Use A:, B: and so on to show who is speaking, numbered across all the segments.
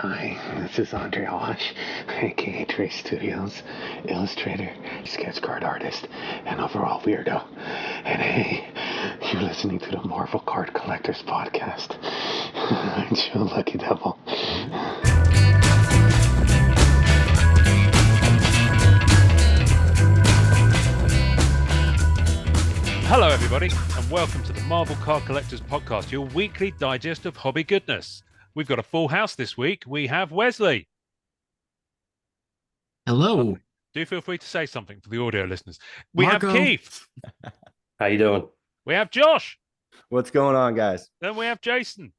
A: Hi, this is Andre Hosh, aka Trace Studios, illustrator, sketch card artist, and overall weirdo. And hey, you're listening to the Marvel Card Collectors Podcast. Aren't you a lucky devil?
B: Hello, everybody, and welcome to the Marvel Card Collectors Podcast, your weekly digest of hobby goodness. We've got a full house this week. We have Wesley.
C: Hello.
B: Do feel free to say something for the audio listeners. We
C: Marco.
B: have Keith.
D: How you doing?
B: We have Josh.
E: What's going on, guys?
B: Then we have Jason.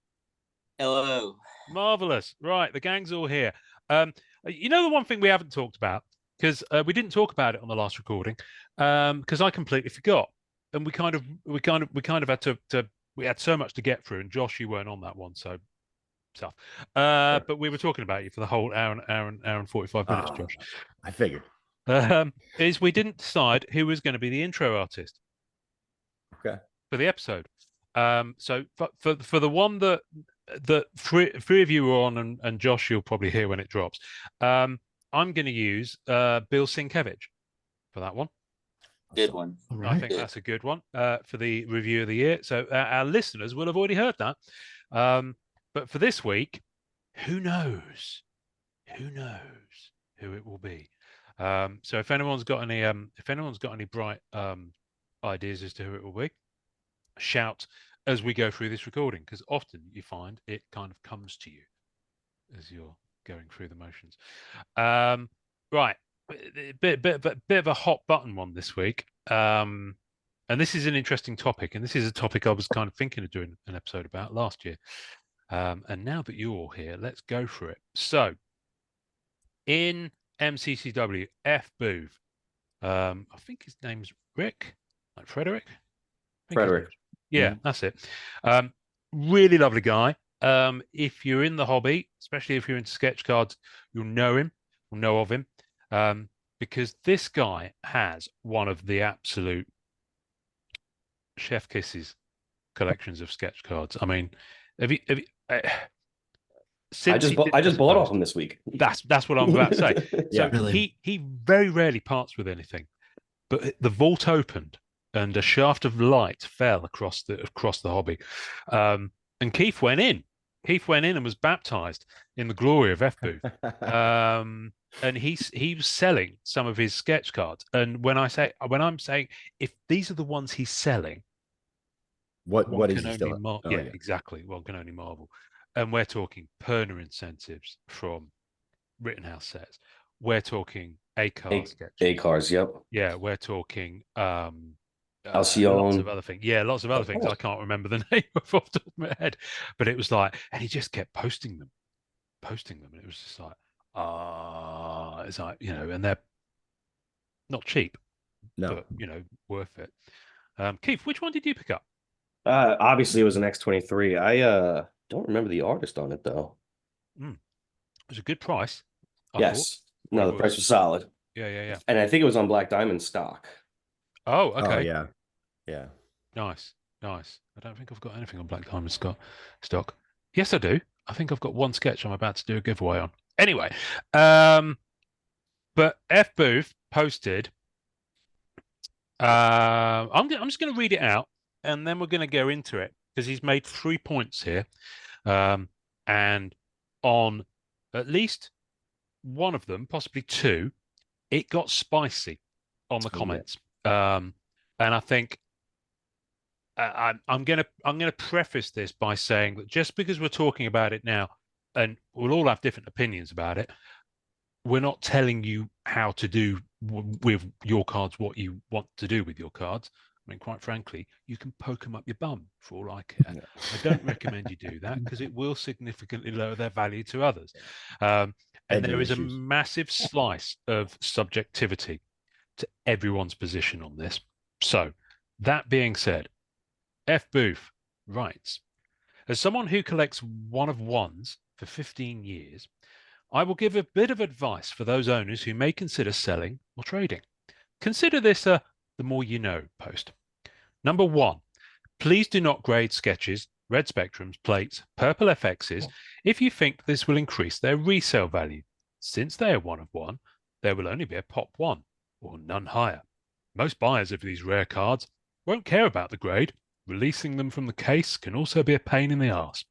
F: Hello.
B: Marvelous. Right, the gang's all here. You know, the one thing we haven't talked about, because we didn't talk about it on the last recording, because I completely forgot, and we kind of had to we had so much to get through, and Josh, you weren't on that one, so stuff. But we were talking about you for the whole hour and 45 minutes, Josh.
E: I figured.
B: Is we didn't decide who was going to be the intro artist.
E: Okay.
B: For the episode. So for the one that three of you were on, and Josh, you'll probably hear when it drops. I'm going to use Bill Sienkiewicz for that one.
F: Good one.
B: Right. I think that's a good one for the review of the year. So our listeners will have already heard that. But for this week, who knows? Who knows who it will be? So if anyone's got any bright ideas as to who it will be, shout as we go through this recording, because often you find it kind of comes to you as you're going through the motions. Right, bit of a hot button one this week, and this is an interesting topic, and this is a topic I was kind of thinking of doing an episode about last year. And now that you're all here, let's go for it. So, in MCCW, FBooth, I think his name's Rick, like Frederick.
E: Frederick.
B: Yeah, that's it. Really lovely guy. If you're in the hobby, especially if you're into sketch cards, you'll know him, will know of him, because this guy has one of the absolute chef kisses collections of sketch cards. I mean, have you
D: I just bought off him this week.
B: That's what I'm about to say.
E: Yeah,
B: So
C: really.
B: he very rarely parts with anything, but the vault opened and a shaft of light fell across the hobby, and Keith went in. Keith went in and was baptized in the glory of FBooth. And he was selling some of his sketch cards. And when I'm saying if these are the ones he's selling,
E: What
B: one
E: is
B: can
E: he
B: only
E: still?
B: yeah, exactly. One can only marvel. And we're talking Perner incentives from Rittenhouse sets. We're talking A-card sketches.
D: A-cars, yep.
B: Yeah, we're talking
D: Alcyone.
B: lots of other things. Yeah, lots of other things. I can't remember the name off the top of my head. But it was like, and he just kept posting them. And it was just like, it's like, you know, and they're not cheap,
E: No.
B: but, you know, worth it. Keith, which one did you pick up?
D: Obviously, it was an X-23. I don't remember the artist on it, though.
B: It was a good price. I
D: Yes.
B: thought.
D: No, the price was solid.
B: Yeah.
D: And I think it was on Black Diamond stock.
B: Oh, okay.
E: Oh, yeah. Yeah.
B: Nice. I don't think I've got anything on Black Diamond stock. Yes, I do. I think I've got one sketch I'm about to do a giveaway on. Anyway, but FBooth posted. I'm just going to read it out, and then we're going to go into it, because he's made 3 points here, and on at least one of them, possibly two, it got spicy on the comments. And I think I'm gonna preface this by saying that just because we're talking about it now, and we'll all have different opinions about it, we're not telling you how to do with your cards what you want to do with your cards. I mean, quite frankly, you can poke them up your bum for all I care.
E: Yeah.
B: I don't recommend you do that, because it will significantly lower their value to others. And there is a massive slice of subjectivity to everyone's position on this. So, that being said, FBooth writes, as someone who collects one of ones for 15 years, I will give a bit of advice for those owners who may consider selling or trading. Consider this a the more you know post. Number one, please do not grade sketches red spectrums, plates, purple FXs if you think this will increase their resale value. Since they are 1 of 1, there will only be a pop 1 or none higher. Most buyers of these rare cards won't care about the grade. Releasing them from the case can also be a pain in the arse.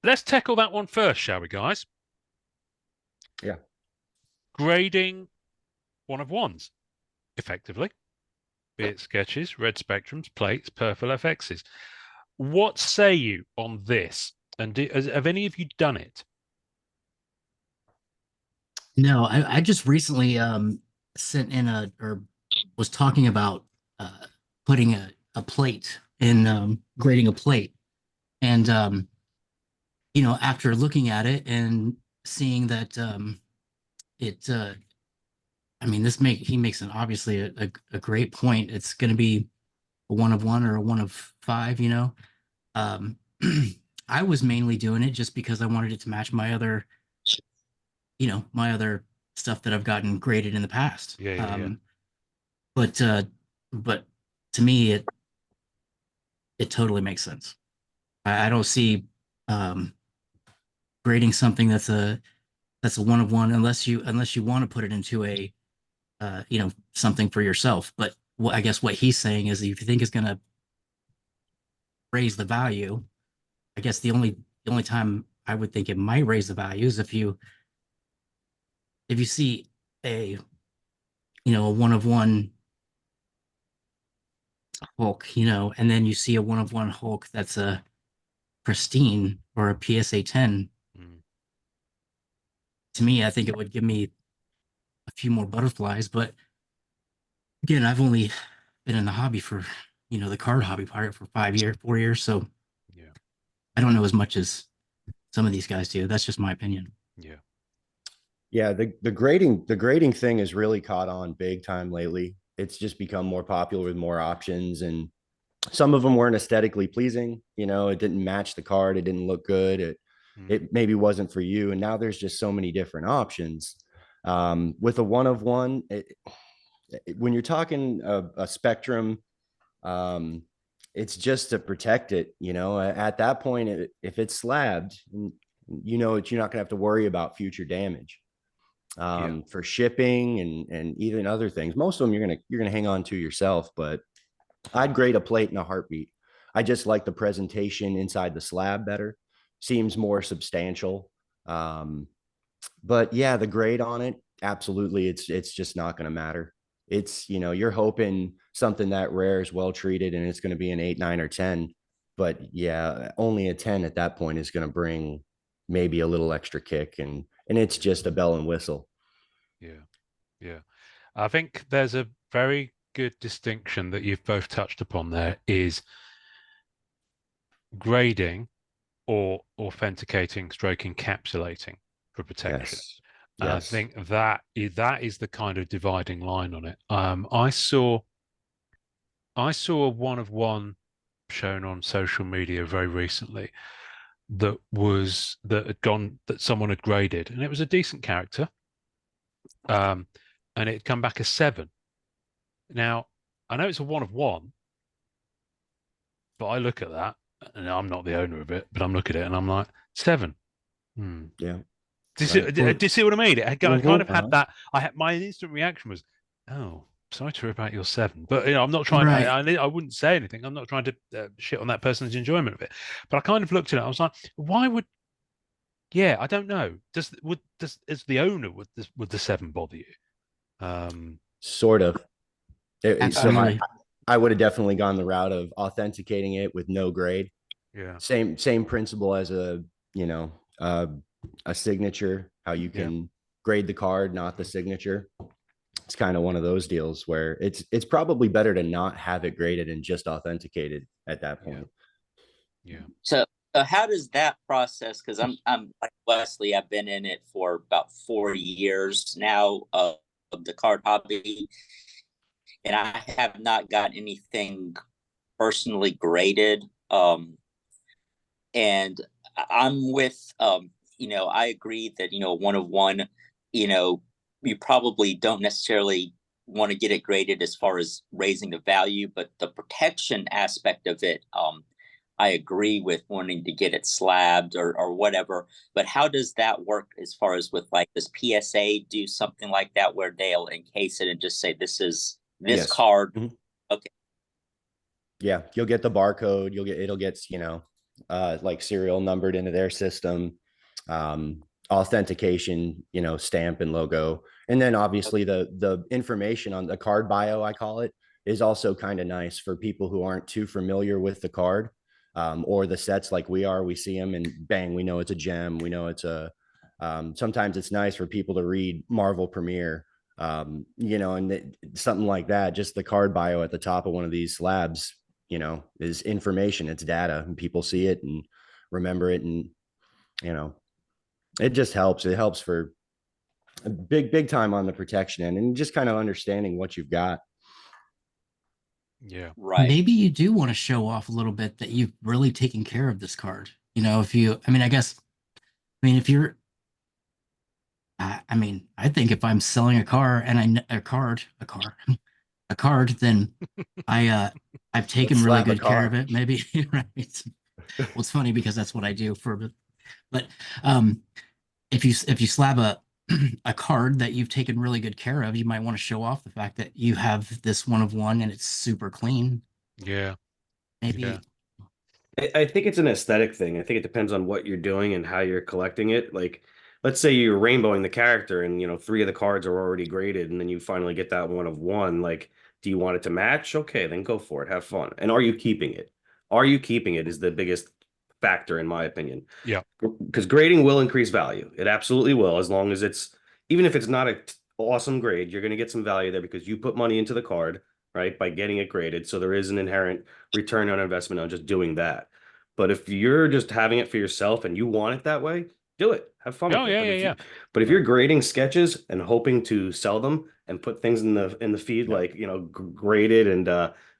B: Let's tackle that one first, shall we, guys?
E: Yeah.
B: Grading 1 of 1s, effectively. Be it sketches, red spectrums, plates, purple FXs. What say you on this? And have any of you done it?
C: No, I just recently sent in or was talking about putting a plate in grading a plate. And you know, after looking at it and seeing that I mean, he makes an obviously a great point. It's going to be a 1 of 1 or a 1 of 5, you know. I was mainly doing it just because I wanted it to match my other, you know, my other stuff that I've gotten graded in the past.
B: Yeah.
C: But to me, it totally makes sense. I don't see grading something that's a 1 of 1 unless you want to put it into a you know, something for yourself. But I guess what he's saying is, if you think it's going to raise the value, I guess the only time I would think it might raise the value is if you see a, you know, a 1 of 1 Hulk, you know, and then you see a 1 of 1 Hulk that's a pristine or a PSA 10. To me, I think it would give me a few more butterflies. But again, I've only been in the hobby for, you know, the card hobby part for 4 years. So
B: Yeah.
C: I don't know as much as some of these guys do. That's just my opinion.
B: Yeah.
E: Yeah, the grading thing has really caught on big time lately. It's just become more popular with more options, and some of them weren't aesthetically pleasing. You know, it didn't match the card, it didn't look good, it maybe wasn't for you. And now there's just so many different options. With a 1 of 1, when you're talking a spectrum, it's just to protect it. You know, at that point, if it's slabbed, you know that you're not gonna have to worry about future damage. For shipping and even other things, most of them you're gonna hang on to yourself. But I'd grade a plate in a heartbeat. I just like the presentation inside the slab better. Seems more substantial. But yeah, the grade on it, absolutely, it's just not going to matter. It's, you know, you're hoping something that rare is well treated and it's going to be an 8, 9, or 10. But yeah, only a 10 at that point is going to bring maybe a little extra kick, and it's just a bell and whistle.
B: Yeah. I think there's a very good distinction that you've both touched upon there, is grading or authenticating stroke encapsulating for protection.
E: Yes.
B: I think that is the kind of dividing line on it. I saw a 1 of 1 shown on social media very recently that someone had graded, and it was a decent character. And it had come back a 7. Now, I know it's a 1 of 1, but I look at that, and I'm not the owner of it, but I'm looking at it and I'm like, 7.
E: Yeah.
B: Do you see what I mean? I kind of had that. My instant reaction was, "Oh, sorry to hear about your 7," but you know, I'm not trying.
C: Right.
B: I wouldn't say anything. I'm not trying to shit on that person's enjoyment of it. But I kind of looked at it. I was like, "Why would?" Yeah, I don't know. As the owner, would the 7 bother you?
E: Sort of.
C: Absolutely.
E: So I would have definitely gone the route of authenticating it with no grade.
B: Yeah.
E: Same principle as a, you know, a signature, how you can grade the card, not the signature. It's kind of one of those deals where it's probably better to not have it graded and just authenticated at that point.
B: Yeah.
F: So how does that process? Because I'm like Wesley. I've been in it for about 4 years now of the card hobby, and I have not got anything personally graded. And I'm with you know, I agree that, you know, 1 of 1, you know, you probably don't necessarily want to get it graded as far as raising the value, but the protection aspect of it, I agree with wanting to get it slabbed or whatever. But how does that work as far as with like, does PSA do something like that where they'll encase it and just say this is this
E: Yes.
F: card?
E: Mhm.
F: Okay.
E: Yeah, you'll get the barcode. It'll get, like serial numbered into their system, authentication, stamp and logo. And then obviously the information on the card bio, I call it, is also kind of nice for people who aren't too familiar with the card, or the sets like we are. We see them and bang, we know it's a gem. We know it's sometimes it's nice for people to read Marvel Premiere, and something like that. Just the card bio at the top of one of these slabs, is information, it's data, and people see it and remember it. And, it just helps. It helps for a big time on the protection end and just kind of understanding what you've got.
B: Yeah.
F: Right.
C: Maybe you do want to show off a little bit that you've really taken care of this card. If you, if you're, I think if I'm selling a car and a card, then I've taken really
E: slap a
C: good care of
E: car.
C: it. Maybe, right? Well, it's funny because that's what I do but if you slab a card that you've taken really good care of, you might want to show off the fact that you have this one of one and it's super clean.
B: Yeah.
C: Maybe.
B: Yeah.
D: I think it's an aesthetic thing. I think it depends on what you're doing and how you're collecting it. Like, let's say you're rainbowing the character and, 3 of the cards are already graded, and then you finally get that one of one. Like, do you want it to match? Okay, then go for it. Have fun. And are you keeping it? Are you keeping it is the biggest factor, in my opinion.
B: Yeah.
D: Because grading will increase value. It absolutely will, as long as even if it's not an awesome grade, you're going to get some value there because you put money into the card, right, by getting it graded. So there is an inherent return on investment on just doing that. But if you're just having it for yourself and you want it that way, do it. Have fun
B: Oh,
D: with it.
B: yeah.
D: But if you're grading sketches and hoping to sell them and put things in the feed,
E: Yeah.
D: like, graded and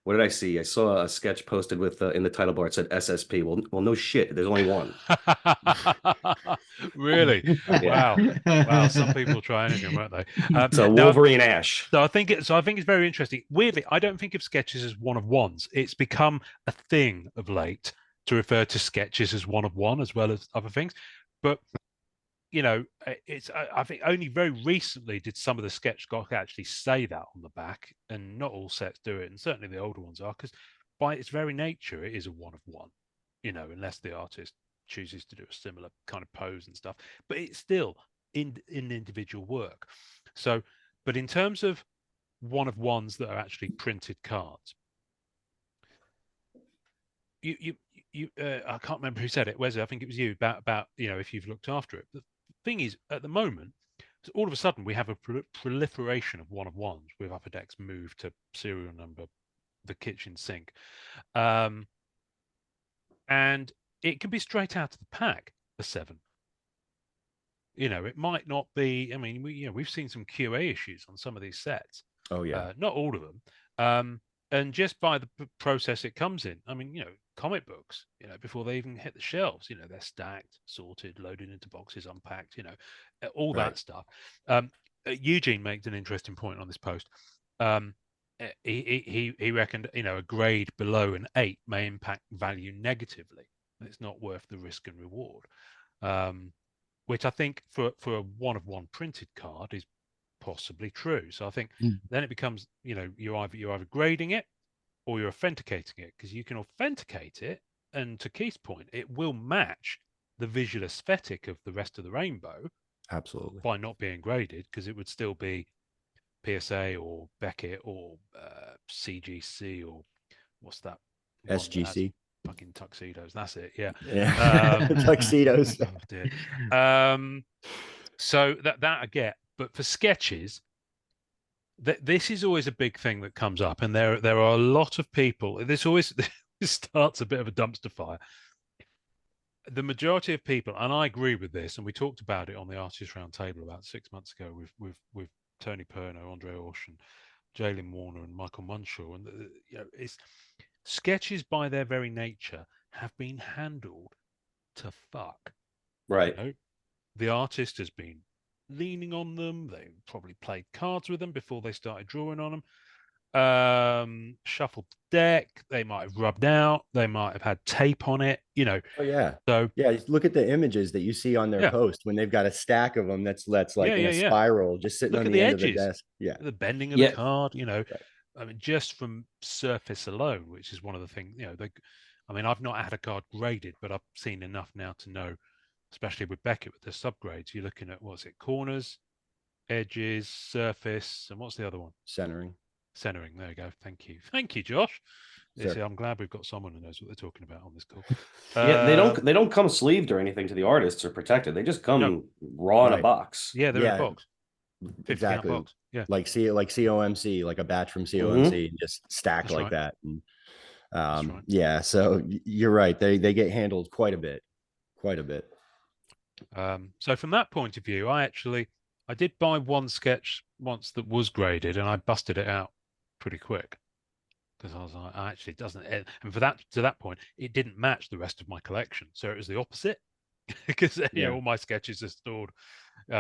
D: what did I see? I saw a sketch posted with in the title bar. It said SSP. Well, no shit. There's only one.
B: Really?
D: Yeah.
B: Wow. Some people try anything, won't they?
D: So
B: now,
D: Wolverine Ash.
B: So I think it's very interesting. Weirdly, I don't think of sketches as one of ones. It's become a thing of late to refer to sketches as one of one as well as other things. But I think only very recently did some of the sketch doc actually say that on the back, and not all sets do it, and certainly the older ones are, because by its very nature, it is a one of one. Unless the artist chooses to do a similar kind of pose and stuff, but it's still in individual work. So, but in terms of one of ones that are actually printed cards, I can't remember who said it. Wesley, I think it was you about if you've looked after it. The thing is, at the moment, all of a sudden we have a proliferation of one of ones with Upper Deck's move to serial number the kitchen sink, and it can be straight out of the pack a 7. It might not be. I mean, we've seen some QA issues on some of these sets.
E: Oh yeah.
B: Not all of them. And just by the process it comes in, I mean, comic books, before they even hit the shelves, they're stacked, sorted, loaded into boxes, unpacked, all
E: Right.
B: that stuff. Eugene makes an interesting point on this post. He reckoned, a grade below an 8 may impact value negatively. It's not worth the risk and reward. Which I think for a one of one printed card is possibly true. So I think then it becomes, you're either grading it or you're authenticating it, because you can authenticate it, and to Keith's point, it will match the visual aesthetic of the rest of the rainbow.
E: Absolutely.
B: By not being graded, because it would still be PSA or Beckett or CGC or what's that?
E: SGC.
B: Fucking tuxedos. That's it. Yeah.
E: Yeah. Tuxedos.
B: Oh dear. So that I get, but for sketches, this is always a big thing that comes up, and there are a lot of people. This always starts a bit of a dumpster fire. The majority of people, and I agree with this, and we talked about it on the Artist Roundtable about 6 months ago with Tony Perno, Andre Orsh, and Jalen Warner, and Michael Munshaw, and it's sketches by their very nature have been handled to fuck.
D: Right.
B: The artist has been leaning on them. They probably played cards with them before they started drawing on them. Shuffled deck. They might have rubbed out. They might have had tape on it.
E: Oh yeah.
B: So
E: yeah, just look at the images that you see on their
B: Yeah.
E: post when they've got a stack of them that's like in a
B: Yeah.
E: spiral just sitting
B: Look
E: on
B: at
E: the
B: the
E: end of the
B: edges.
E: desk. Yeah.
B: The bending of
D: Yeah.
B: the card.
E: Right.
B: I mean, just from surface alone, which is one of the things. I mean, I've not had a card graded, but I've seen enough now to know, especially with Beckett with the subgrades. You're looking at corners, edges, surface, and what's the other one?
E: Centering.
B: Centering. There you go. Thank you, Josh.
E: Sure.
B: See, I'm glad we've got someone who knows what they're talking about on this call.
D: Yeah, they don't come sleeved or anything to the artists or protected. They just come raw in a
E: Right.
D: box.
B: Yeah, they're in a box. 50
E: Exactly.
B: count box. Yeah.
E: Like COMC, like a batch from COMC, and just stack
B: That's
E: like
B: right.
E: that. And
B: right.
E: yeah, so you're right. They get handled quite a bit.
B: So from that point of view, I did buy one sketch once that was graded, and I busted it out pretty quick because I was like, actually, it doesn't. And to that point, it didn't match the rest of my collection, so it was the opposite because all my sketches are stored. They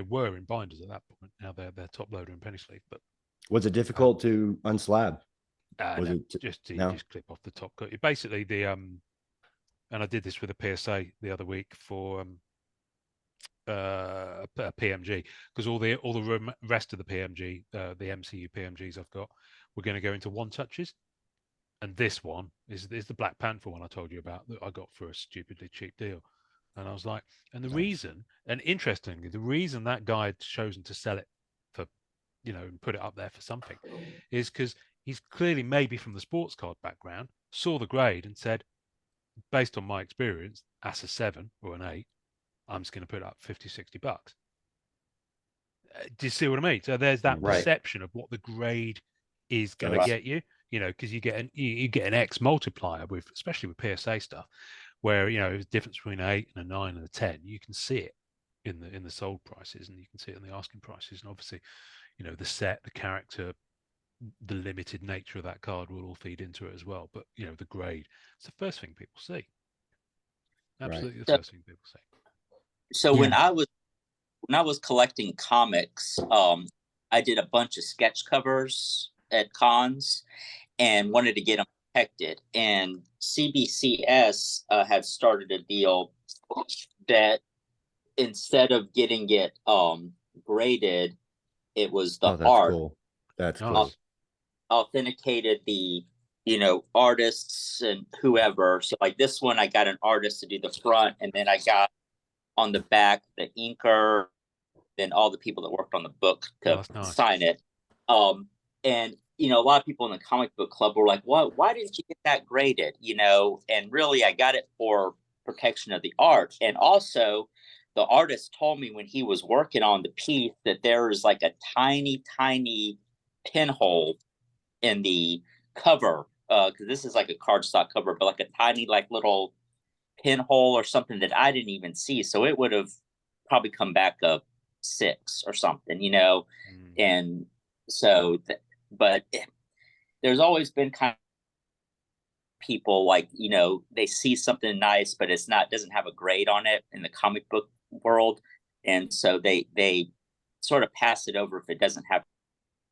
B: were in binders at that point. Now they're top loader and penny sleeve. But
E: was it difficult to unslab? Was
B: no,
E: it
B: just
E: no?
B: just clip off the top cut? Basically, and I did this with a PSA the other week for a PMG, because all the rest of the PMG, the MCU PMGs I've got, we're going to go into one touches, and this one is the Black Panther one I told you about that I got for a stupidly cheap deal. And I was like, and the reason, and interestingly, the reason that guy had chosen to sell it for, and put it up there for something, is because he's clearly, maybe from the sports card background, saw the grade and said, based on my experience, that's a 7 or an 8. I'm just going to put up 50, 60 bucks. Do you see what I mean? So there's that perception of what the grade is going to get you, because you get an X multiplier especially with PSA stuff, where the difference between an 8 and a 9 and a 10, you can see it in the sold prices, and you can see it in the asking prices, and obviously, the set, the character, the limited nature of that card will all feed into it as well. But the grade, it's the first thing people see. Absolutely, the first thing people see.
F: So when I was collecting comics, I did a bunch of sketch covers at cons and wanted to get them protected. And CBCS had started a deal that instead of getting it graded, it was the art.
E: Cool. That's cool.
F: Authenticated the artists and whoever. So like this one, I got an artist to do the front, and then I got on the back the inker, then all the people that worked on the book to sign it. And a lot of people in the comic book club were like, "What? Why didn't you get that graded?" And really, I got it for protection of the art, and also the artist told me when he was working on the piece that there is like a tiny pinhole in the cover, because this is like a cardstock cover, but like a tiny little pinhole or something that I didn't even see. So it would have probably come back a 6 or something, and so but there's always been kind of people they see something nice, but doesn't have a grade on it in the comic book world, and so they sort of pass it over if it doesn't have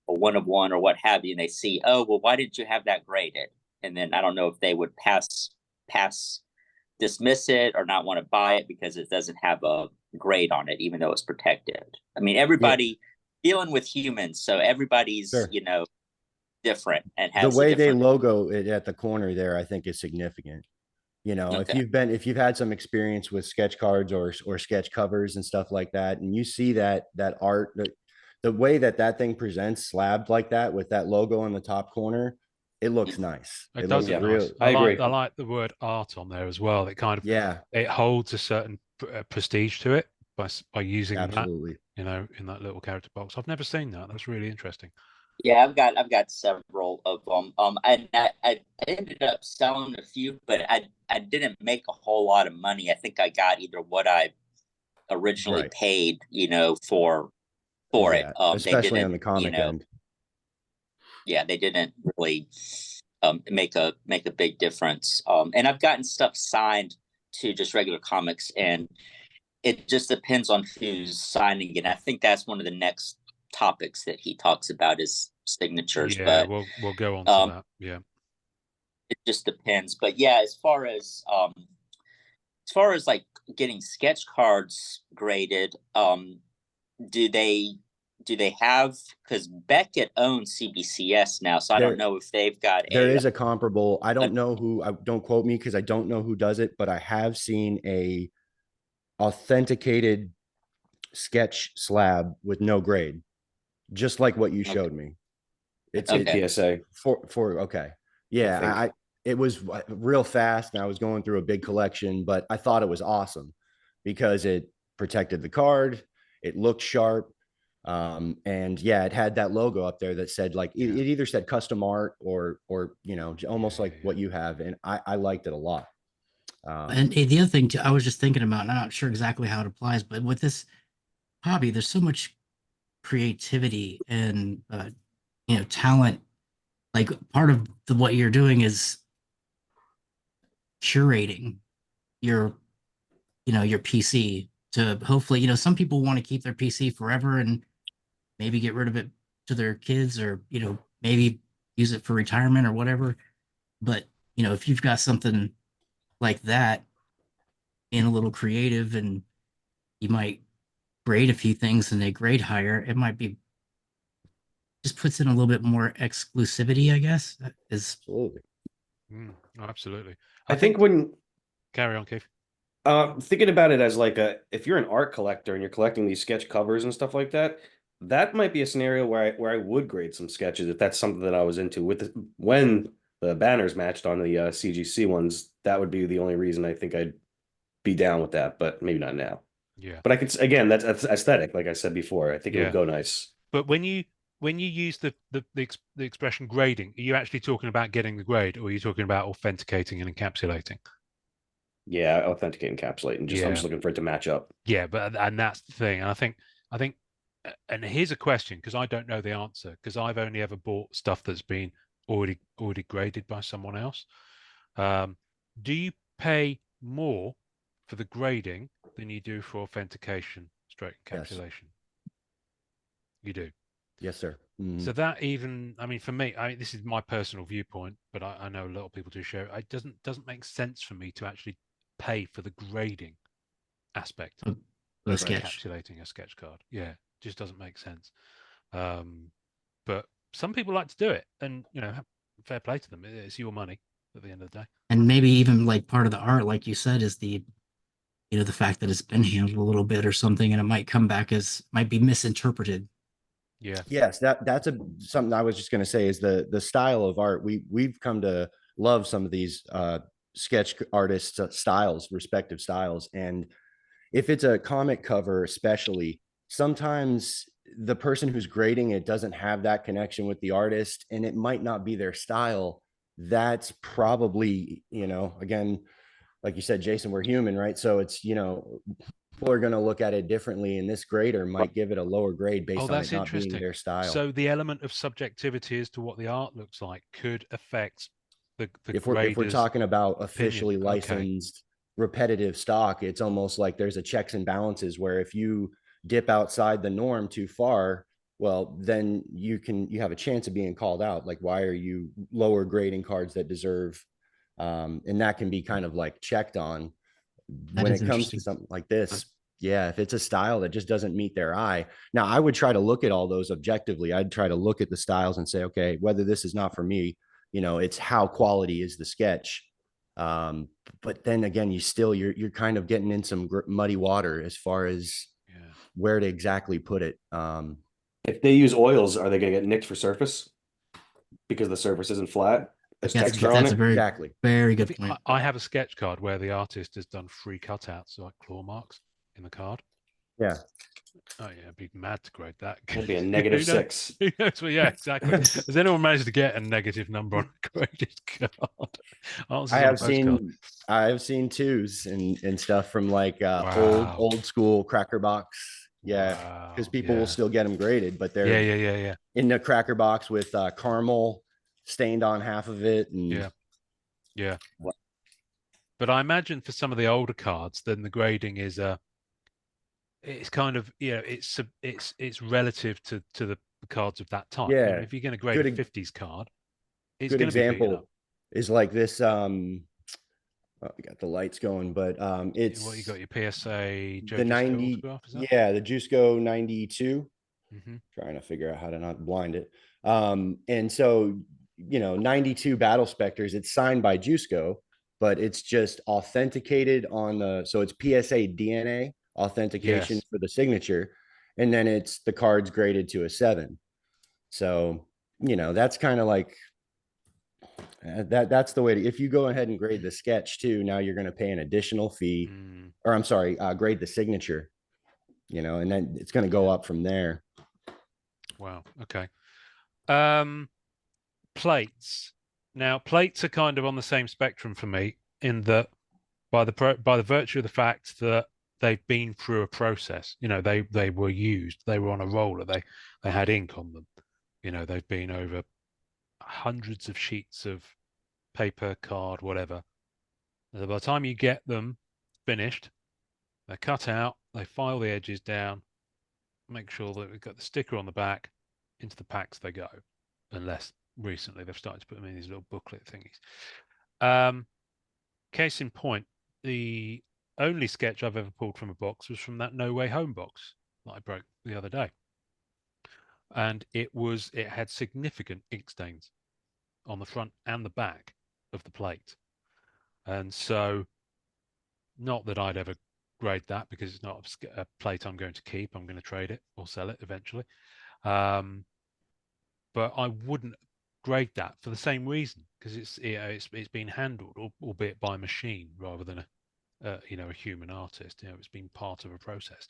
F: a 1 of 1 or what have you, and they see, oh well, why didn't you have that graded? And then I don't know if they would dismiss it or not want to buy it because it doesn't have a grade on it, even though it's protected. I mean, everybody dealing with humans, so everybody's different and has
E: the way they logo it at the corner there, I think, is significant. If you've had some experience with sketch cards or sketch covers and stuff like that, and you see that art, the way that thing presents slabbed like that with that logo in the top corner, it looks nice.
B: It does look nice.
D: I agree.
B: I like the word art on there as well. It kind of it holds a certain prestige to it by using that, in that little character box. I've never seen that. That's really interesting.
F: Yeah, I've got several of them. And I ended up selling a few, but I didn't make a whole lot of money. I think I got either what I originally paid, for it.
E: Especially on the comic end.
F: Yeah, they didn't really make a big difference. And I've gotten stuff signed to just regular comics, and it just depends on who's signing it. I think that's one of the next topics that he talks about is signatures.
B: Yeah,
F: But
B: we'll go on to that. Yeah,
F: it just depends. But yeah, as far as like getting sketch cards graded, do they have, because Beckett owns CBCS now, so I don't know if they've got
E: there is a comparable. I don't know who, don't quote me because I don't know who does it, but I have seen a authenticated sketch slab with no grade, just like what you showed me. It's
F: Okay.
D: PSA
E: for okay. Yeah, it was real fast and I was going through a big collection, but I thought it was awesome because it protected the card, it looked sharp. And yeah, it had that logo up there that said like it either said custom art or you know, almost like what you have, and I liked it a lot.
C: And the other thing too, I was just thinking about, and I'm not sure exactly how it applies, but with this hobby, there's so much creativity and you know, talent. Like part of what you're doing is curating your, you know, your PC to hopefully, you know, some people want to keep their PC forever and maybe get rid of it to their kids, or, you know, maybe use it for retirement or whatever. But, you know, if you've got something like that and a little creative, and you might grade a few things and they grade higher, it might be just puts in a little bit more exclusivity, I guess. Is
E: Absolutely.
B: Absolutely.
D: I think when
B: carry on, Keith.
D: Thinking about it as like if you're an art collector and you're collecting these sketch covers and stuff like that, that might be a scenario where I would grade some sketches if that's something that I was into. When the banners matched on the CGC ones, that would be the only reason I think I'd be down with that, but maybe not now.
B: Yeah.
D: But I could, again, that's aesthetic, like I said before. I think it would go nice.
B: But when you use the expression grading, are you actually talking about getting the grade, or are you talking about authenticating and encapsulating?
D: Yeah, authenticate, encapsulate, and I'm just looking for it to match up.
B: Yeah, and that's the thing. And I think, and here's a question, because I don't know the answer, because I've only ever bought stuff that's been already graded by someone else. Do you pay more for the grading than you do for authentication stroke encapsulation? Yes. You do.
E: Yes, sir.
B: So that even, I mean, for me, this is my personal viewpoint, but I know a lot of people do share. It doesn't make sense for me to actually pay for the grading aspect of encapsulating a sketch card. Yeah, just doesn't make sense. But some people like to do it, and you know, fair play to them. It's your money at the end of the day. And
C: maybe even like part of the art, like you said, is the, you know, the fact that it's been handled a little bit or something, and it might come back as, might be misinterpreted.
E: Yeah. Yes, that's something I was just going to say is the style of art. We've come to love some of these sketch artists' styles, respective styles, and if it's a comic cover, especially, sometimes the person who's grading it doesn't have that connection with the artist, and it might not be their style. That's probably, you know, again, like you said, Jason, we're human, right? So it's, you know, people are going to look at it differently, and this grader might give it a lower grade based on it not being their style.
B: So the element of subjectivity as to what the art looks like could affect the
E: if we're talking about officially licensed repetitive stock, it's almost like there's a checks and balances where if you dip outside the norm too far, well, then you have a chance of being called out. Like, why are you lower grading cards that deserve, and that can be kind of like checked on when it comes to something like this. Yeah, if it's a style that just doesn't meet their eye. Now, I would try to look at all those objectively. I'd try to look at the styles and say, okay, whether this is not for me, you know, it's how quality is the sketch. But then again, you're kind of getting in some muddy water as far as where to exactly put it.
D: If they use oils, are they going to get nicked for surface because the surface isn't flat?
C: That's a very good point.
B: I have a sketch card where the artist has done 3 cutouts, so like claw marks in the card.
E: Yeah.
B: Oh yeah, I'd be mad to grade that.
D: It'd be a -6.
B: Who knows? Well, yeah, exactly. Has anyone managed to get a negative number on a graded card?
E: I have seen 2s and stuff from like old school cracker box. Yeah, because people will still get them graded, but they're in the cracker box with caramel stained on half of it. And
B: But I imagine for some of the older cards, then the grading is it's kind of, you know, it's relative to the cards of that time.
E: Yeah.
B: If you're going to grade
E: Good
B: a
E: ex-
B: 50s card, it's
E: Good
B: going to be beaten up.
E: example is like this. Oh, we got the lights going, but it's
B: What you got, your PSA Joe
E: the
B: Jusko
E: 90.
B: autograph, is that?
E: Yeah, the Jusko 92.
B: Mm-hmm.
E: Trying to figure out how to not blind it. And so, you know, 92 Battle Specters, it's signed by Jusko, but it's just authenticated on the, so it's PSA DNA authentication
B: Yes.
E: for the signature. And then it's the cards graded to a 7. So, you know, that's kind of like that's the way to, if you go ahead and grade the sketch too, now you're going to pay an additional fee,
B: Mm.
E: or I'm sorry, grade the signature, you know, and then it's going to go up from there.
B: Wow. Okay. Plates. Now, plates are kind of on the same spectrum for me in that by the virtue of the fact that they've been through a process, you know, they were used, they were on a roller, they had ink on them, you know, they've been over hundreds of sheets of paper, card, whatever. And by the time you get them finished, they're cut out, they file the edges down, make sure that we've got the sticker on the back, into the packs they go, unless recently they've started to put them in these little booklet thingies. Case in point, the only sketch I've ever pulled from a box was from that No Way Home box that I broke the other day. And it had significant ink stains on the front and the back of the plate. And so, not that I'd ever grade that, because it's not a plate I'm going to keep. I'm going to trade it or sell it eventually. But I wouldn't grade that for the same reason, because it's been handled, albeit by a machine rather than a human artist. You know, it's been part of a process.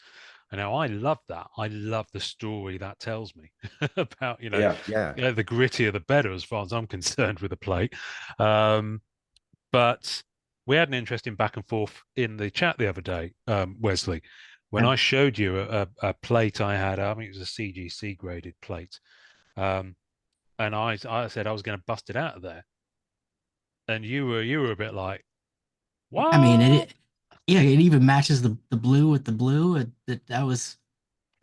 B: And now I love that. I love the story that tells me about, you know, the grittier the better, as far as I'm concerned, with a plate. But we had an interesting back and forth in the chat the other day, Wesley, when I showed you a plate I had. I think it was a CGC graded plate. And I said I was going to bust it out of there, and you were a bit like, what?
C: I mean, it even matches the blue with the blue. It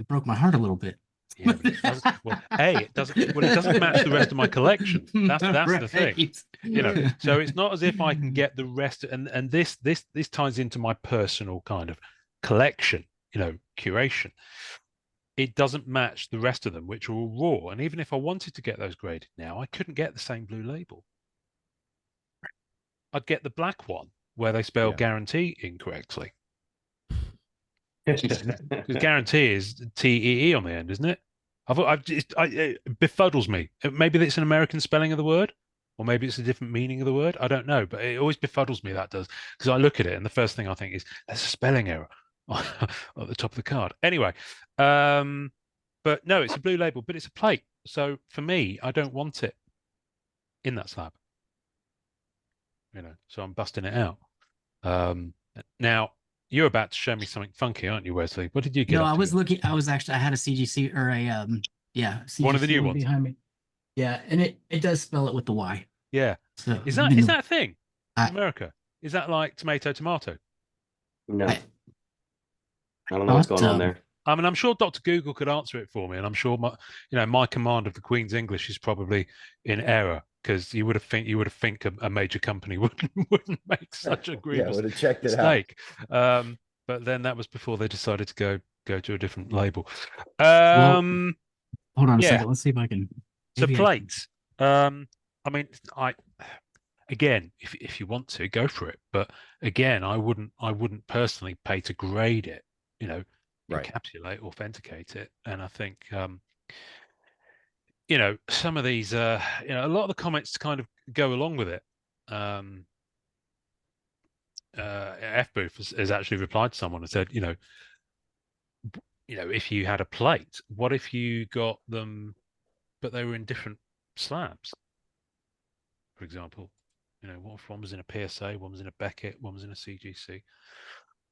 C: broke my heart a little bit.
B: Yeah, but it doesn't. Well, it doesn't. Well, it doesn't match the rest of my collection. That's right. The thing. You know, so it's not as if I can get the rest. And this ties into my personal kind of collection. You know, curation. It doesn't match the rest of them, which are all raw. And even if I wanted to get those graded now, I couldn't get the same blue label. I'd get the black one where they spell guarantee incorrectly. Because guarantee is TEE on the end, isn't it? It befuddles me. Maybe it's an American spelling of the word, or maybe it's a different meaning of the word. I don't know, but it always befuddles me, that does. Because I look at it and the first thing I think is, there's a spelling error at the top of the card. Anyway, but no, it's a blue label, but it's a plate. So for me, I don't want it in that slab. You know, so I'm busting it out. Now, you're about to show me something funky, aren't you, Wesley? What did you get?
C: No, I was looking. I was actually. I had a CGC or a CGC
B: one of the new ones
C: behind me. Yeah, and it does spell it with the Y.
B: Yeah.
C: So
B: is that a thing in America? Is that like tomato?
D: No, I don't know what's going on there.
B: I mean, I'm sure Dr. Google could answer it for me, and I'm sure my command of the Queen's English is probably in error, because you would think a major company wouldn't make such a grievous
E: would have checked
B: mistake. But then that was before they decided to go to a different label.
C: Hold on a second. Let's see if I can.
B: So plates. I mean, again, if you want to, go for it. But again, I wouldn't personally pay to grade it. You know, encapsulate, authenticate it, and I think you know, some of these, a lot of the comments kind of go along with it. FBooth has actually replied to someone and said, you know, if you had a plate, what if you got them, but they were in different slabs? For example, you know, what if one was in a PSA, one was in a Beckett, one was in a CGC?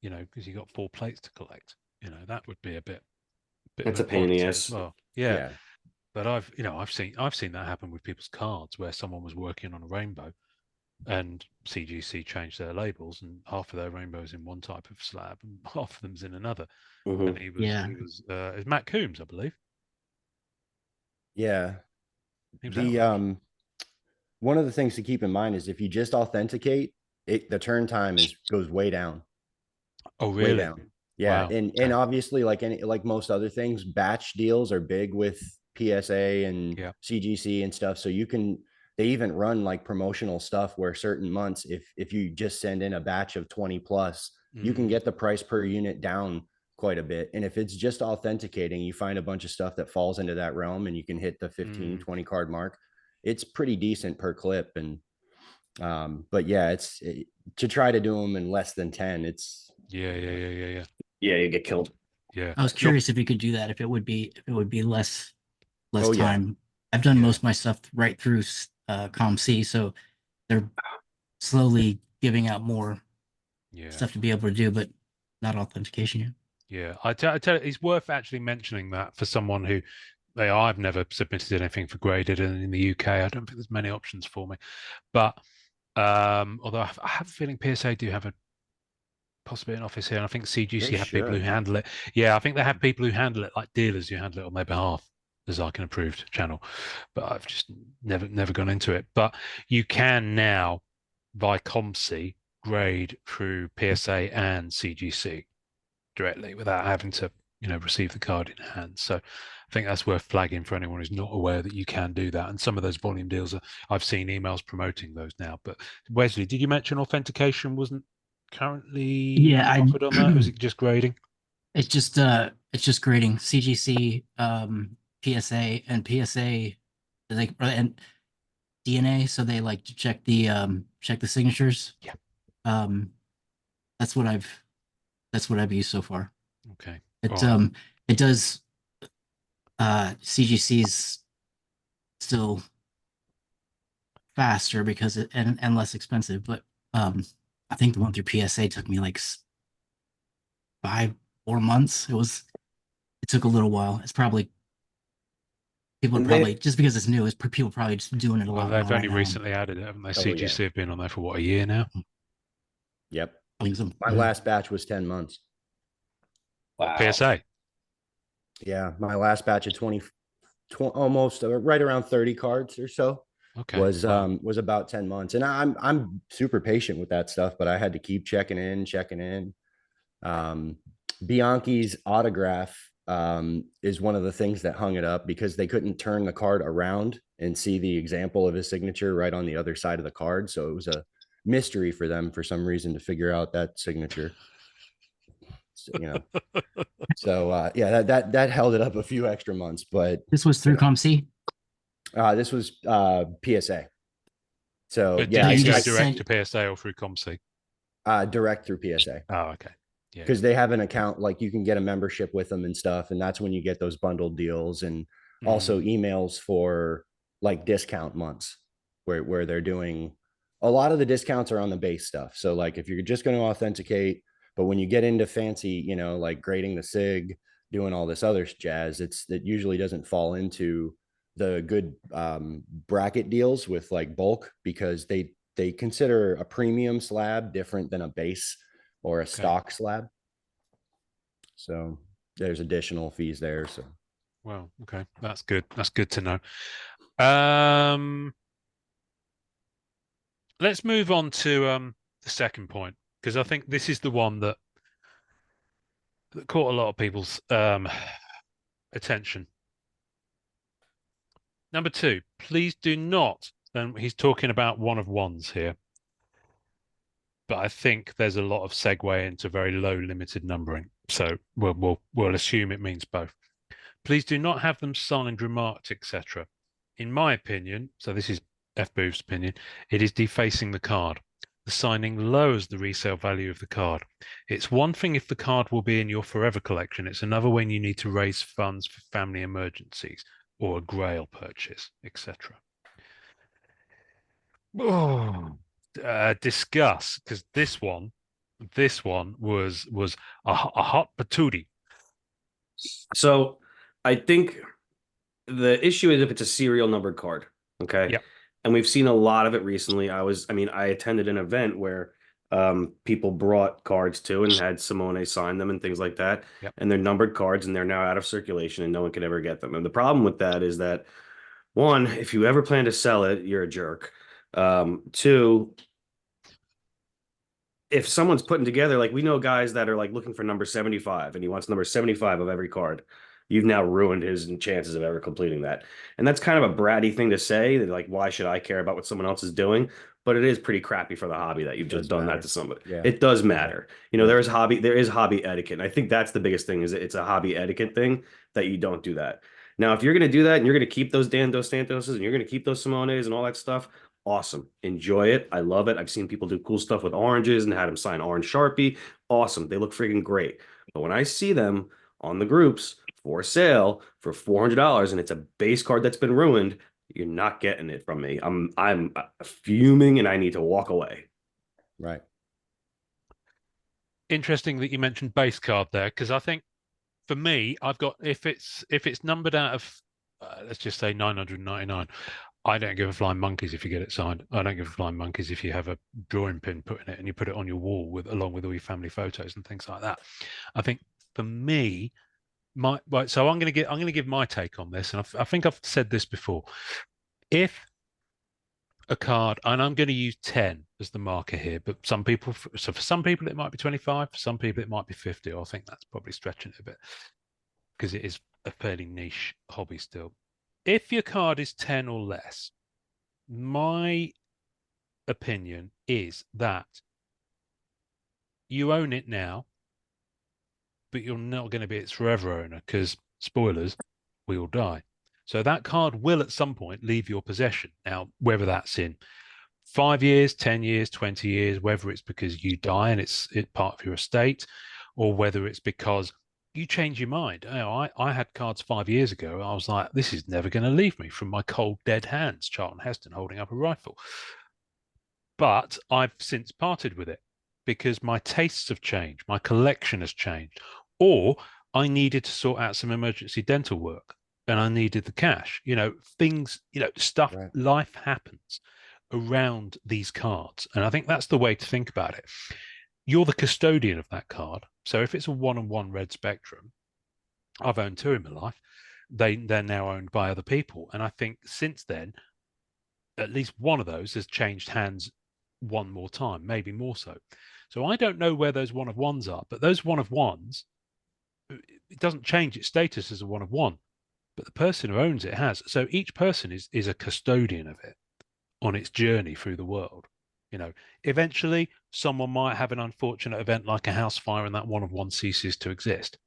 B: You know, because you got 4 plates to collect. You know, that would be a bit.
D: That's a pain in the ass.
B: Well, yeah. But I've seen that happen with people's cards, where someone was working on a rainbow, and CGC changed their labels, and half of their rainbows in one type of slab, and half of them's in another.
D: Mhm.
B: And he was it's Matt Coombs, I believe.
E: Yeah.
B: He was
E: The
B: outraged.
E: one of the things to keep in mind is if you just authenticate it, the turn time goes way down.
B: Oh,
E: Way
B: really?
E: down. Yeah.
B: Wow.
E: And
B: Okay.
E: obviously, like most other things, batch deals are big with PSA and
B: Yeah.
E: CGC and stuff. So they even run like promotional stuff where certain months, if you just send in a batch of 20 plus, you can get the price per unit down quite a bit. And if it's just authenticating, you find a bunch of stuff that falls into that realm and you can hit the 15, 20 card mark. It's pretty decent per clip. And but yeah, to try to do them in less than 10,
B: Yeah.
D: Yeah, you get killed.
B: Yeah.
C: I was curious if you could do that, if it would be less
E: Oh, yeah.
C: time. I've done most of my stuff right through ComC, so they're slowly giving out more stuff to be able to do, but not authentication yet.
B: Yeah, I tell you, it's worth actually mentioning that for someone who, I've never submitted anything for graded, and in the UK, I don't think there's many options for me. But although I have a feeling PSA do have possibly an office here, and I think CGC have people who handle it. Yeah, I think they have people who handle it, like dealers who handle it on their behalf, as like an approved channel. But I've just never gone into it. But you can now, by ComC, grade through PSA and CGC directly without having to receive the card in hand. So I think that's worth flagging for anyone who's not aware that you can do that. And some of those volume deals I've seen emails promoting those now. But Wesley, did you mention authentication wasn't currently offered on that, or is it just grading?
C: It's just grading. CGC, PSA, and PSA and DNA, so they like to check the signatures.
B: Yeah.
C: That's what I've used so far.
B: Okay.
C: It does CGC's still faster because and less expensive, but I think the one through PSA took me like 4 months. It took a little while. It's probably people just because it's new, people probably just doing it a lot.
B: Well, they've only recently added it, haven't they? CGC have been on there for what, a year now?
E: Yep. My last batch was 10 months.
B: Wow. PSA.
E: Yeah, my last batch of 20 almost right around 30 cards or so.
B: Okay.
E: Was about 10 months. And I'm super patient with that stuff, but I had to keep checking in. Bianchi's autograph is one of the things that hung it up because they couldn't turn the card around and see the example of his signature right on the other side of the card. So it was a mystery for them for some reason to figure out that signature. So, yeah, that held it up a few extra months, but
C: this was through ComC.
E: This was PSA. So
B: but
E: yeah,
B: did you go direct to PSA or through ComC?
E: Direct through PSA.
B: Oh, okay. Yeah.
E: Because they have an account, like you can get a membership with them and stuff, and that's when you get those bundled deals and also emails for like discount months where they're doing a lot of the discounts are on the base stuff. So like if you're just going to authenticate, but when you get into fancy, like grading the SIG, doing all this other jazz, it usually doesn't fall into the good bracket deals with like bulk because they consider a premium slab different than a base or a stock slab. So there's additional fees there. So
B: well, okay, that's good. That's good to know. Let's move on to the second point, because I think this is the one that caught a lot of people's attention. Number 2, please do not, and he's talking about one of ones here, but I think there's a lot of segue into very low limited numbering. So we'll assume it means both. Please do not have them signed, remarked, etc. In my opinion, so this is FBooth's opinion, it is defacing the card. The signing lowers the resale value of the card. It's one thing if the card will be in your forever collection. It's another when you need to raise funds for family emergencies or a grail purchase, etc. Oh, discuss, because this one was a hot patootie.
D: So I think the issue is if it's a serial numbered card. Okay.
B: Yep.
D: And we've seen a lot of it recently. I attended an event where people brought cards to and had Simone sign them and things like that.
B: Yep.
D: And they're numbered cards and they're now out of circulation and no one can ever get them. And the problem with that is that, one, if you ever plan to sell it, you're a jerk. Two, if someone's putting together, like we know guys that are like looking for number 75 and he wants number 75 of every card, you've now ruined his chances of ever completing that. And that's kind of a bratty thing to say, that like, why should I care about what someone else is doing? But it is pretty crappy for the hobby that you've just done that to somebody.
E: Yeah.
D: It does matter. You know,
E: Yeah.
D: there is hobby etiquette. And I think that's the biggest thing, is that it's a hobby etiquette thing that you don't do that. Now, if you're going to do that and you're going to keep those Dan Dos Santoses and you're going to keep those Simones and all that stuff, awesome. Enjoy it. I love it. I've seen people do cool stuff with oranges and had them sign orange Sharpie. Awesome. They look freaking great. But when I see them on the groups for sale for $400 and it's a base card that's been ruined, you're not getting it from me. I'm fuming and I need to walk away.
E: Right.
B: Interesting that you mentioned base card there, because I think for me, I've got, if it's numbered out of let's just say 999, I don't give a flying monkeys if you get it signed. I don't give a flying monkeys if you have a drawing pin put in it and you put it on your wall along with all your family photos and things like that. I think for me, so I'm going to give my take on this, and I think I've said this before. If a card, and I'm going to use 10 as the marker here, but for some people it might be 25, for some people it might be 50. I think that's probably stretching it a bit because it is a fairly niche hobby still. If your card is 10 or less, my opinion is that you own it now, but you're not going to be its forever owner, because spoilers, we all die. So that card will at some point leave your possession. Now, whether that's in 5 years, 10 years, 20 years, whether it's because you die and it's part of your estate, or whether it's because you change your mind. You know, I had cards 5 years ago. I was like, this is never going to leave me from my cold, dead hands, Charlton Heston holding up a rifle. But I've since parted with it because my tastes have changed. My collection has changed. Or I needed to sort out some emergency dental work and I needed the cash. You know, things, stuff,
E: Right.
B: Life happens around these cards. And I think that's the way to think about it. You're the custodian of that card. So if it's a 1-on-1 red spectrum, I've owned 2 in my life. They're now owned by other people. And I think since then, at least one of those has changed hands one more time, maybe more so. So I don't know where those 1-of-1s are, but those 1-of-1s, it doesn't change its status as a 1-of-1, but the person who owns it has. So each person is a custodian of it on its journey through the world. You know, eventually someone might have an unfortunate event like a house fire and that 1-of-1 ceases to exist,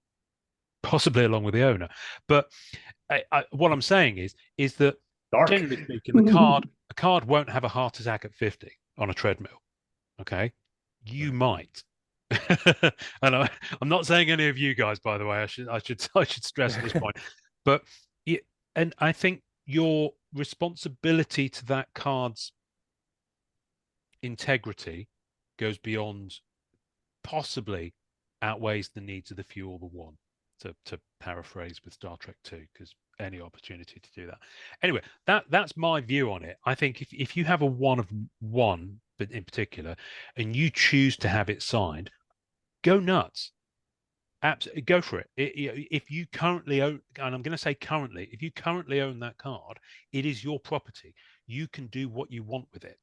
B: possibly along with the owner. But what I'm saying is that
D: Dark.
B: generally speaking, a card won't have a heart attack at 50 on a treadmill. Okay, you might. And I'm not saying any of you guys, by the way. I should stress at this point. But and I think your responsibility to that card's integrity goes beyond, possibly outweighs the needs of the few or the one, to paraphrase with Star Trek 2, because any opportunity to do that. Anyway, that's my view on it. I think if you have a 1-of-1, but in particular, and you choose to have it signed, go nuts. Absolutely, go for it. If you currently own, and I'm going to say currently, if you currently own that card, it is your property. You can do what you want with it.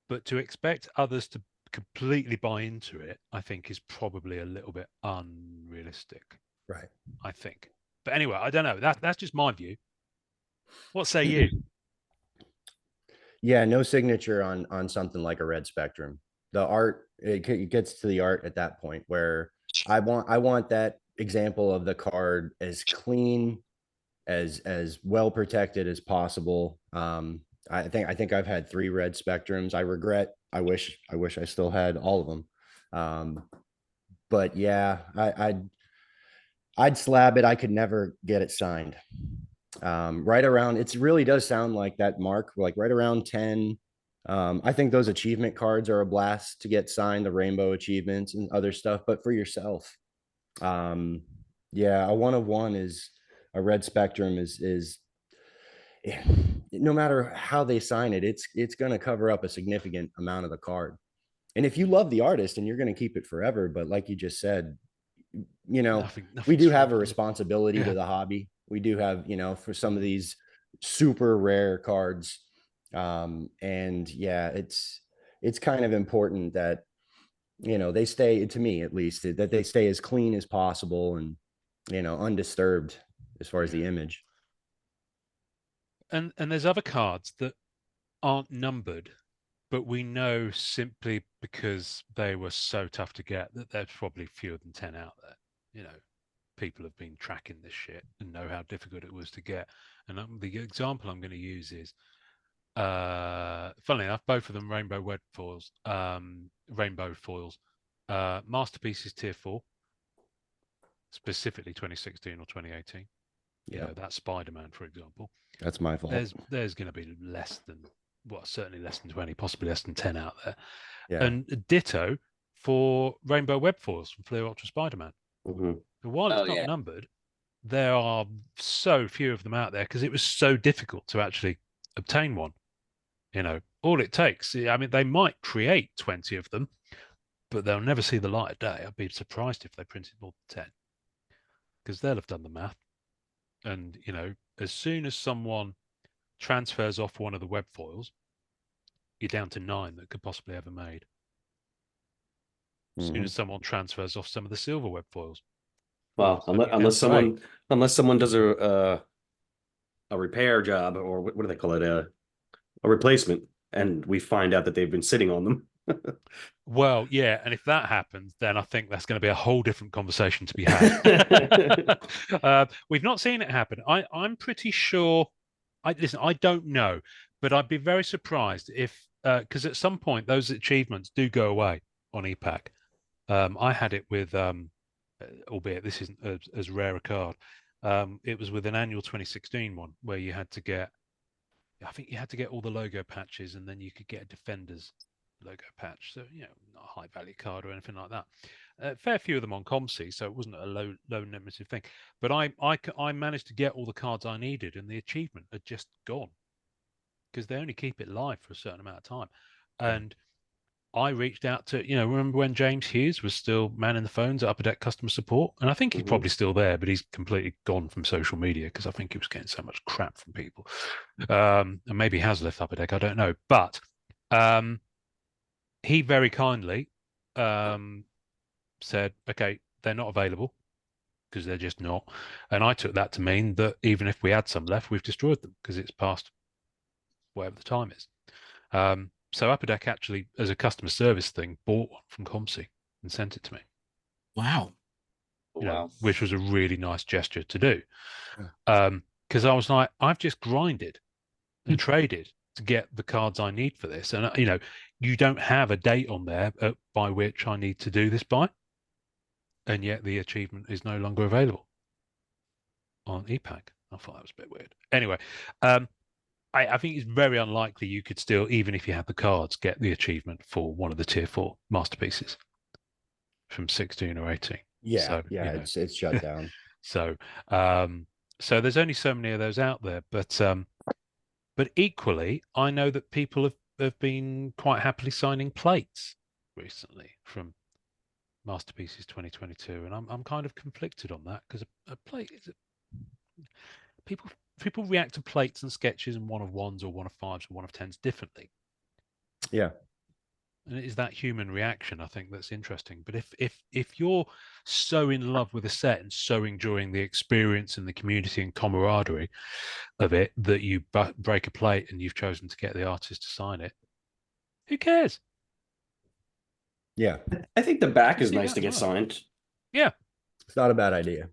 B: But to expect others to completely buy into it, I think, is probably a little bit unrealistic.
E: Right.
B: I think. But anyway, I don't know. That's just my view. What say you?
E: Yeah, no signature on something like a red spectrum. The art, it gets to the art at that point where I want that example of the card as clean, as well protected as possible. I think I've had 3 red spectrums. I wish I still had all of them. But yeah, I'd slab it. I could never get it signed. Right around, it really does sound like that mark, like right around 10. I think those achievement cards are a blast to get signed, the rainbow achievements and other stuff, but for yourself. Yeah, a 1-of-1 is a red spectrum is no matter how they sign it, it's going to cover up a significant amount of the card. And if you love the artist and you're going to keep it forever, but like you just said, you know, we do have a responsibility to the hobby. We do have, you know, for some of these super rare cards. And yeah, it's kind of important that, you know, they stay, to me at least, that they stay as clean as possible and, you know, undisturbed as far as the image.
B: And there's other cards that aren't numbered, but we know simply because they were so tough to get that there's probably fewer than 10 out there. You know, people have been tracking this shit and know how difficult it was to get. And the example I'm going to use is, funnily enough, both of them rainbow web foils, rainbow foils, masterpieces tier 4, specifically 2016 or 2018. You know, that Spider-Man, for example.
E: That's my fault.
B: There's going to be less than, well, certainly less than 20, possibly less than 10 out there.
E: Yeah.
B: And ditto for rainbow web foils from Fleer Ultra Spider-Man.
D: Mhm.
B: And while it's not numbered, there are so few of them out there because it was so difficult to actually obtain one. You know, all it takes, I mean, they might create 20 of them, but they'll never see the light of day. I'd be surprised if they printed more than 10 because they'll have done the math. And, you know, as soon as someone transfers off one of the web foils, you're down to 9 that could possibly ever made. As soon as someone transfers off some of the silver web foils.
D: Well, unless someone does a repair job, or what do they call it, a replacement, and we find out that they've been sitting on them.
B: Well, yeah, and if that happens, then I think that's going to be a whole different conversation to be had. We've not seen it happen. I'm pretty sure. Listen, I don't know, but I'd be very surprised if, because at some point those achievements do go away on EPAC. I had it with, albeit this isn't as rare a card. It was with an annual 2016 one where you had to get, I think you had to get all the logo patches, and then you could get a Defenders logo patch. So, you know, not a high value card or anything like that. A fair few of them on ComC, so it wasn't a low limited thing. But I managed to get all the cards I needed, and the achievement had just gone because they only keep it live for a certain amount of time. And I reached out to, you know, remember when James Hughes was still manning the phones at Upper Deck customer support? And I think he's probably still there, but he's completely gone from social media because I think he was getting so much crap from people. And maybe he has left Upper Deck, I don't know. But he very kindly said, okay, they're not available because they're just not. And I took that to mean that even if we had some left, we've destroyed them because it's past whatever the time is. So Upper Deck actually, as a customer service thing, bought one from ComC and sent it to me.
C: Wow.
B: You know, which was a really nice gesture to do. Because I was like, I've just grinded and traded to get the cards I need for this. And, you know, you don't have a date on there by which I need to do this by. And yet the achievement is no longer available on EPAC. I thought that was a bit weird. Anyway, I think it's very unlikely you could still, even if you had the cards, get the achievement for one of the tier 4 masterpieces from 16 or 18.
E: Yeah,
B: so,
E: yeah, you know. It's shut down.
B: So there's only so many of those out there, but equally, I know that people have been quite happily signing plates recently from Masterpieces 2022, and I'm kind of conflicted on that because a plate is people react to plates and sketches and 1/1s or 1/5s or 1/10s differently.
E: Yeah.
B: And it is that human reaction, I think, that's interesting. But if you're so in love with a set and so enjoying the experience and the community and camaraderie of it that you break a plate and you've chosen to get the artist to sign it, who cares?
E: Yeah.
D: I think the back is nice to get signed.
B: Yeah.
E: It's not a bad idea.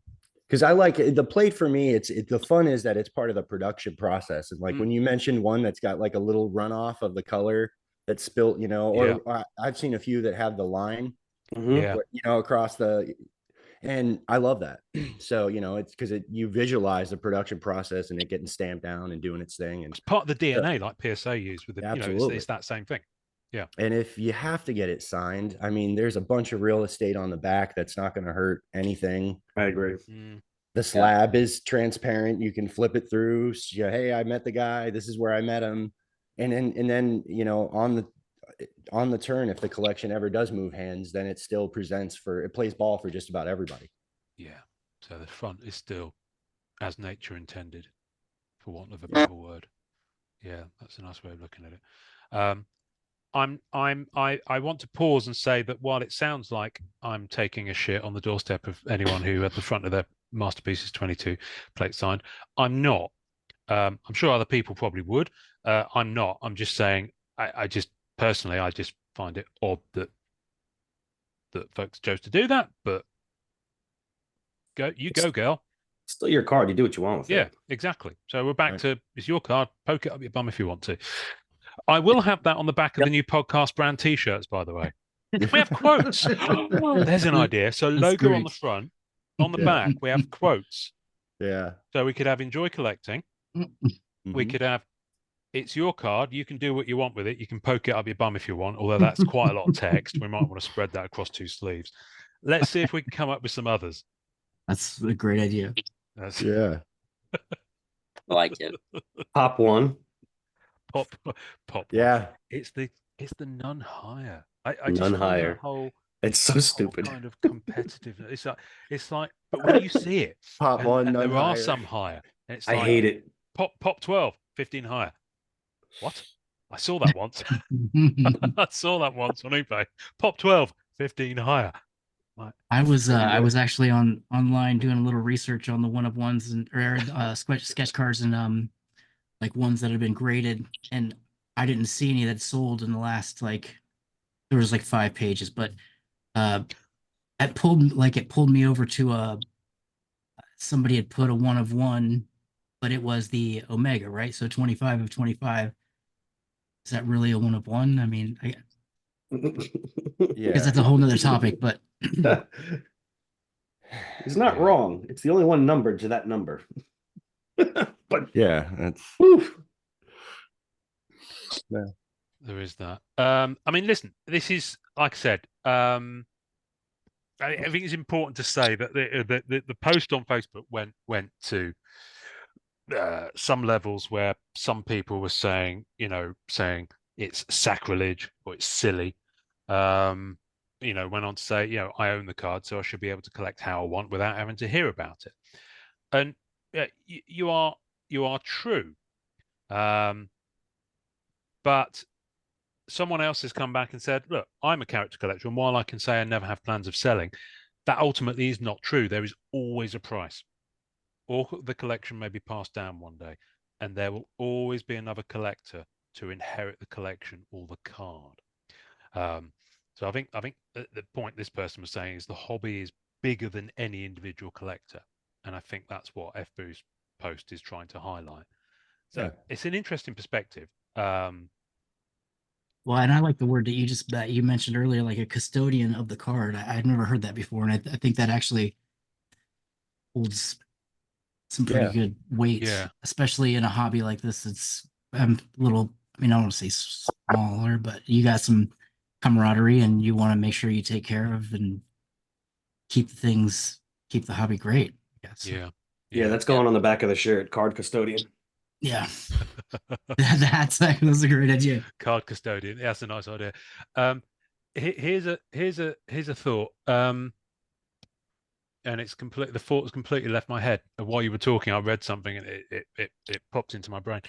E: Because I like the plate for me, the fun is that it's part of the production process. And like when you mentioned one that's got like a little runoff of the color that's spilt, you know, or I've seen a few that have the line,
B: you
E: know, across and I love that. So, you know, it's because you visualize the production process and it getting stamped down and doing its thing. And
B: it's part of the DNA, like PSA used with the,
E: absolutely.
B: You know, it's that same thing. Yeah.
E: And if you have to get it signed, I mean, there's a bunch of real estate on the back that's not going to hurt anything.
D: I agree.
E: The slab is transparent. You can flip it through. So, hey, I met the guy. This is where I met him. And then on the turn, if the collection ever does move hands, then it still presents it plays ball for just about everybody.
B: Yeah. So the front is still as nature intended, for want of a better word. Yeah, that's a nice way of looking at it. I want to pause and say that while it sounds like I'm taking a shit on the doorstep of anyone who at the front of their Masterpieces 22 plate signed, I'm not. I'm sure other people probably would. I'm not. I'm just saying. I just personally, I just find it odd that folks chose to do that. But go, girl.
D: Still your card. You do what you want with it.
B: Yeah, exactly. So we're back to it's your card. Poke it up your bum if you want to. I will have that on the back of the new podcast brand T-shirts, by the way. We have quotes. There's an idea. So logo on the front, on the back, we have quotes.
E: Yeah.
B: So we could have enjoy collecting. We could have it's your card. You can do what you want with it. You can poke it up your bum if you want, although that's quite a lot of text. We might want to spread that across 2 sleeves. Let's see if we can come up with some others.
C: That's a great idea.
E: Yeah.
F: I like it.
D: Pop one.
B: Pop.
E: Yeah.
B: It's the none higher. I
D: None
B: just
D: higher.
B: Whole,
D: it's so stupid.
B: Kind of competitiveness. It's like, but when you see it,
E: Pop one,
B: and
E: none
B: there
E: higher.
B: are some higher. And it's
D: I
B: like,
D: hate it.
B: Pop 12, 15 higher. What? I saw that once. I saw that once on eBay. Pop 12, 15 higher. Like,
C: I was actually online doing a little research on the one of ones and sketch cards and like ones that had been graded, and I didn't see any that sold in the last there was 5 pages, but it pulled me over to somebody had put a one of one, but it was the Omega, right? So 25 of 25. Is that really a one of one? I mean, because that's a whole nother topic, but
D: it's not wrong. It's the only one numbered to that number. But
E: yeah, that's
B: yeah. There is that. I mean, listen, this is like I said. I think it's important to say that the post on Facebook went to some levels where some people were saying it's sacrilege or it's silly. Went on to say, I own the card, so I should be able to collect how I want without having to hear about it. And you are true. But someone else has come back and said, look, I'm a character collector, and while I can say I never have plans of selling, that ultimately is not true. There is always a price. Or the collection may be passed down one day, and there will always be another collector to inherit the collection or the card. So I think the point this person was saying is the hobby is bigger than any individual collector, and I think that's what FBooth's post is trying to highlight. So it's an interesting perspective.
C: Well, and I like the word that you mentioned earlier, like a custodian of the card. I'd never heard that before, and I think that actually holds some pretty good weight, especially in a hobby like this. It's a little, I don't want to say smaller, but you got some camaraderie, and you want to make sure you take care of and keep the hobby great, I guess.
D: Yeah, that's going on the back of the shirt, card custodian.
C: Yeah. That's a great idea.
B: Card custodian. That's a nice idea. Here's a thought. And it's the thought has completely left my head. And while you were talking, I read something and it popped into my brain.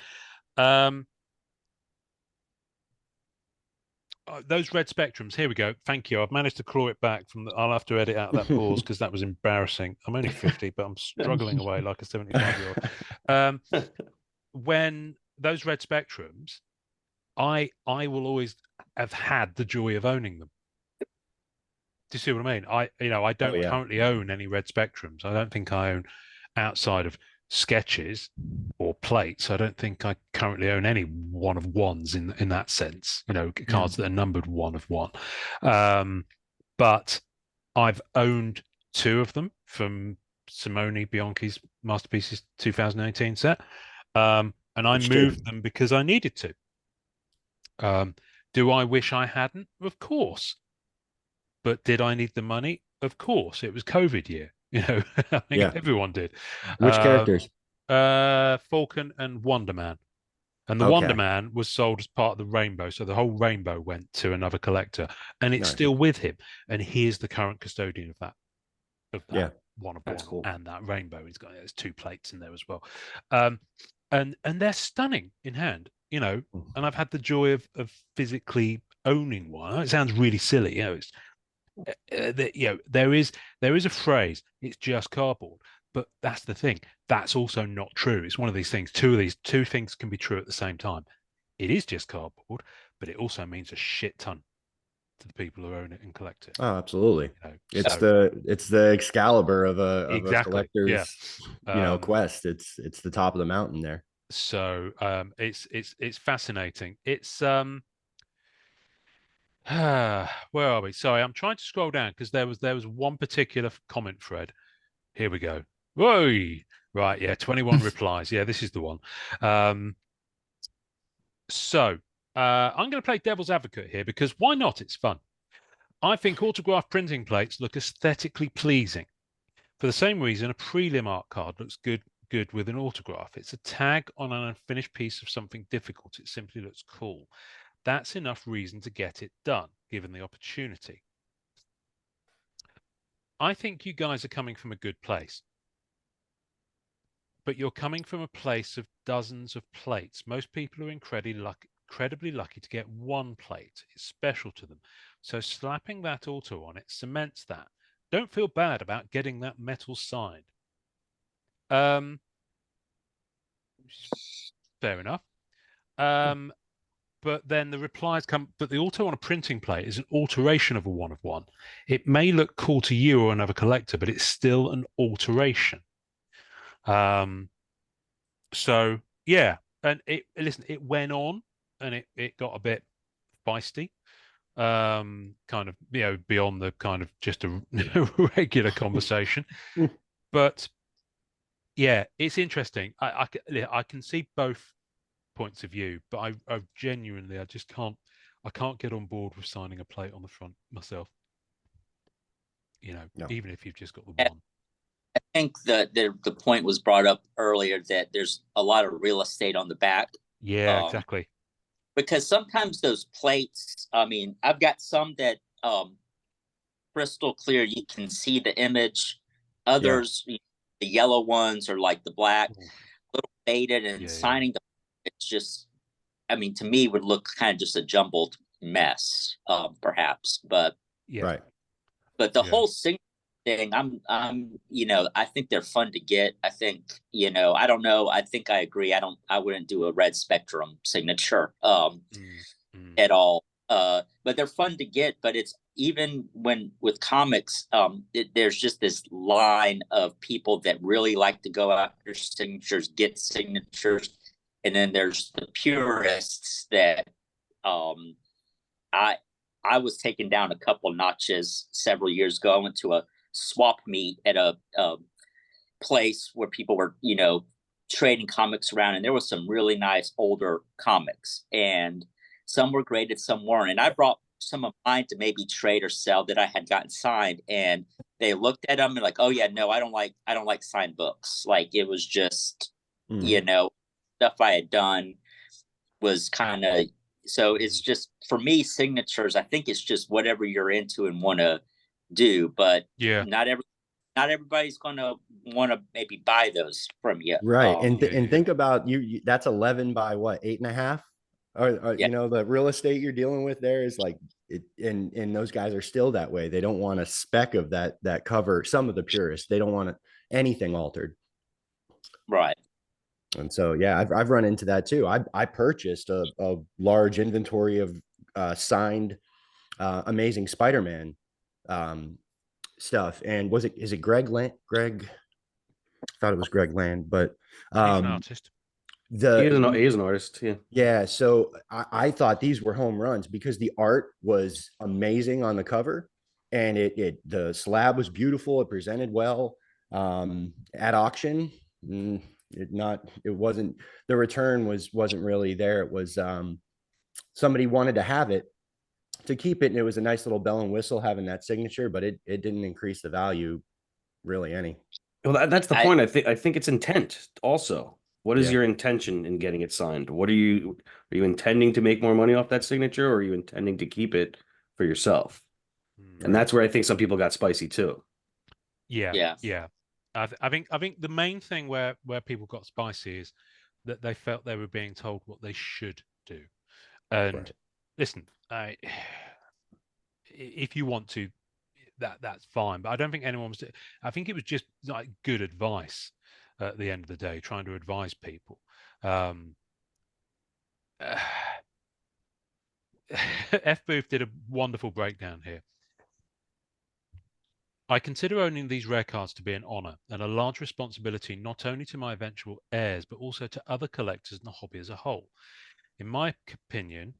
B: Those red spectrums. Here we go. Thank you. I've managed to claw it back from. I'll have to edit out that pause because that was embarrassing. I'm only 50, but I'm struggling away like a 75-year-old. When those red spectrums, I will always have had the joy of owning them. Do you see what I mean? I don't currently own any red spectrums. I don't think I own, outside of sketches or plates, I don't think I currently own any one of ones in that sense. Cards that are numbered one of one. But I've owned 2 of them from Simone Bianchi's Masterpieces 2018 set. And I moved them because I needed to. Do I wish I hadn't? Of course. But did I need the money? Of course. It was COVID year. You know, I think
E: Yeah.
B: everyone did.
E: Which characters?
B: Falcon and Wonder Man. And the Wonder
E: Okay.
B: Man was sold as part of the rainbow. So the whole rainbow went to another collector, and it's
E: Nice.
B: still with him. And he is the current custodian of that
E: Yeah.
B: one of
D: That's
B: one
D: cool.
B: and that rainbow. He's got there's 2 plates in there as well. And they're stunning in hand, you know, and I've had the joy of physically owning one. It sounds really silly, you know, it's you know, there is a phrase, it's just cardboard, but that's the thing, that's also not true. It's one of these things, two things can be true at the same time. It is just cardboard, but it also means a shit ton to the people who own it and collect it.
E: Oh, absolutely.
B: You know,
E: It's the Excalibur of a
B: exactly, yeah.
E: collector's quest. It's the top of the mountain there.
B: So it's fascinating. It's where are we? Sorry, I'm trying to scroll down because there was one particular comment thread. Here we go. Whoa, right, yeah, 21 replies. Yeah, this is the one. So I'm going to play devil's advocate here because why not? It's fun. I think autograph printing plates look aesthetically pleasing. For the same reason, a prelim art card looks good with an autograph. It's a tag on an unfinished piece of something difficult. It simply looks cool. That's enough reason to get it done, given the opportunity. I think you guys are coming from a good place. But you're coming from a place of dozens of plates. Most people are incredibly lucky to get one plate. It's special to them. So slapping that auto on it cements that. Don't feel bad about getting that metal signed. Fair enough. But then the replies come, but the auto on a printing plate is an alteration of a one of one. It may look cool to you or another collector, but it's still an alteration. So yeah, and it went on and it got a bit feisty. Kind of, you know, beyond the kind of just a regular conversation. But yeah, it's interesting. I can see both points of view, but I genuinely I can't get on board with signing a plate on the front myself. You know,
E: No.
B: even if you've just got the one.
F: I think that the point was brought up earlier that there's a lot of real estate on the back.
B: Yeah, exactly.
F: Because sometimes those plates, I mean, I've got some that crystal clear, you can see the image. Others, the yellow ones or like the black, a little faded, and signing the it's just, I mean, to me would look kind of just a jumbled mess, perhaps. But
B: yeah,
E: right.
F: But the whole signature thing, I'm, you know, I think they're fun to get. I think, you know, I don't know. I think I agree. I wouldn't do a red spectrum signature at all. But they're fun to get. But it's even when with comics, there's just this line of people that really like to go after signatures, get signatures, and then there's the purists that I was taken down a couple notches several years ago. I went to a swap meet at a place where people were, you know, trading comics around, and there was some really nice older comics, and some were graded, some weren't. And I brought some of mine to maybe trade or sell that I had gotten signed, and they looked at them and like, oh yeah, no, I don't like signed books. Like it was just, you know, stuff I had done was kind of. So it's just, for me, signatures, I think it's just whatever you're into and want to do, but not everybody's going to want to maybe buy those from you.
E: Right. And think about you, that's 11 by what, 8.5? Or you know, the real estate you're dealing with there is like it, and those guys are still that way. They don't want a speck of that cover. Some of the purists, they don't want anything altered.
F: Right.
E: And so, yeah, I've run into that too. I purchased a large inventory of signed Amazing Spider-Man stuff. And is it Greg Land? Greg, I thought it was Greg Land, but
B: he's an artist.
D: He is an artist. Yeah.
E: Yeah. So I thought these were home runs because the art was amazing on the cover, and the slab was beautiful. It presented well. At auction, the return wasn't really there. It was somebody wanted to have it to keep it, and it was a nice little bell and whistle having that signature, but it didn't increase the value really any.
D: Well, that's the point. I think it's intent also. What is
E: Yeah.
D: your intention in getting it signed? Are you intending to make more money off that signature, or are you intending to keep it for yourself? And that's where I think some people got spicy too.
B: Yeah. I think the main thing where people got spicy is that they felt they were being told what they should do. And listen, if you want to, that's fine. But I don't think anyone was. I think it was just like good advice at the end of the day, trying to advise people. FBooth did a wonderful breakdown here. I consider owning these rare cards to be an honor and a large responsibility not only to my eventual heirs, but also to other collectors and the hobby as a whole. In my opinion,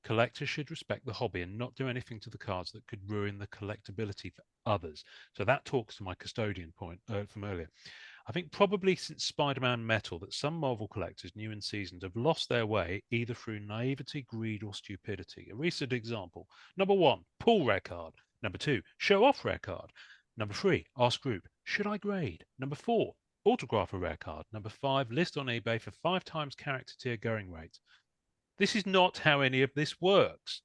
B: collectors should respect the hobby and not do anything to the cards that could ruin the collectability for others. So that talks to my custodian point from earlier. I think probably since Spider-Man Metal that some Marvel collectors, new and seasoned, have lost their way either through naivety, greed, or stupidity. A recent example: number 1, pull rare card. Number 2, show off rare card. Number 3, ask group, should I grade? Number 4, autograph a rare card. Number 5, list on eBay for 5 times character tier going rate. This is not how any of this works.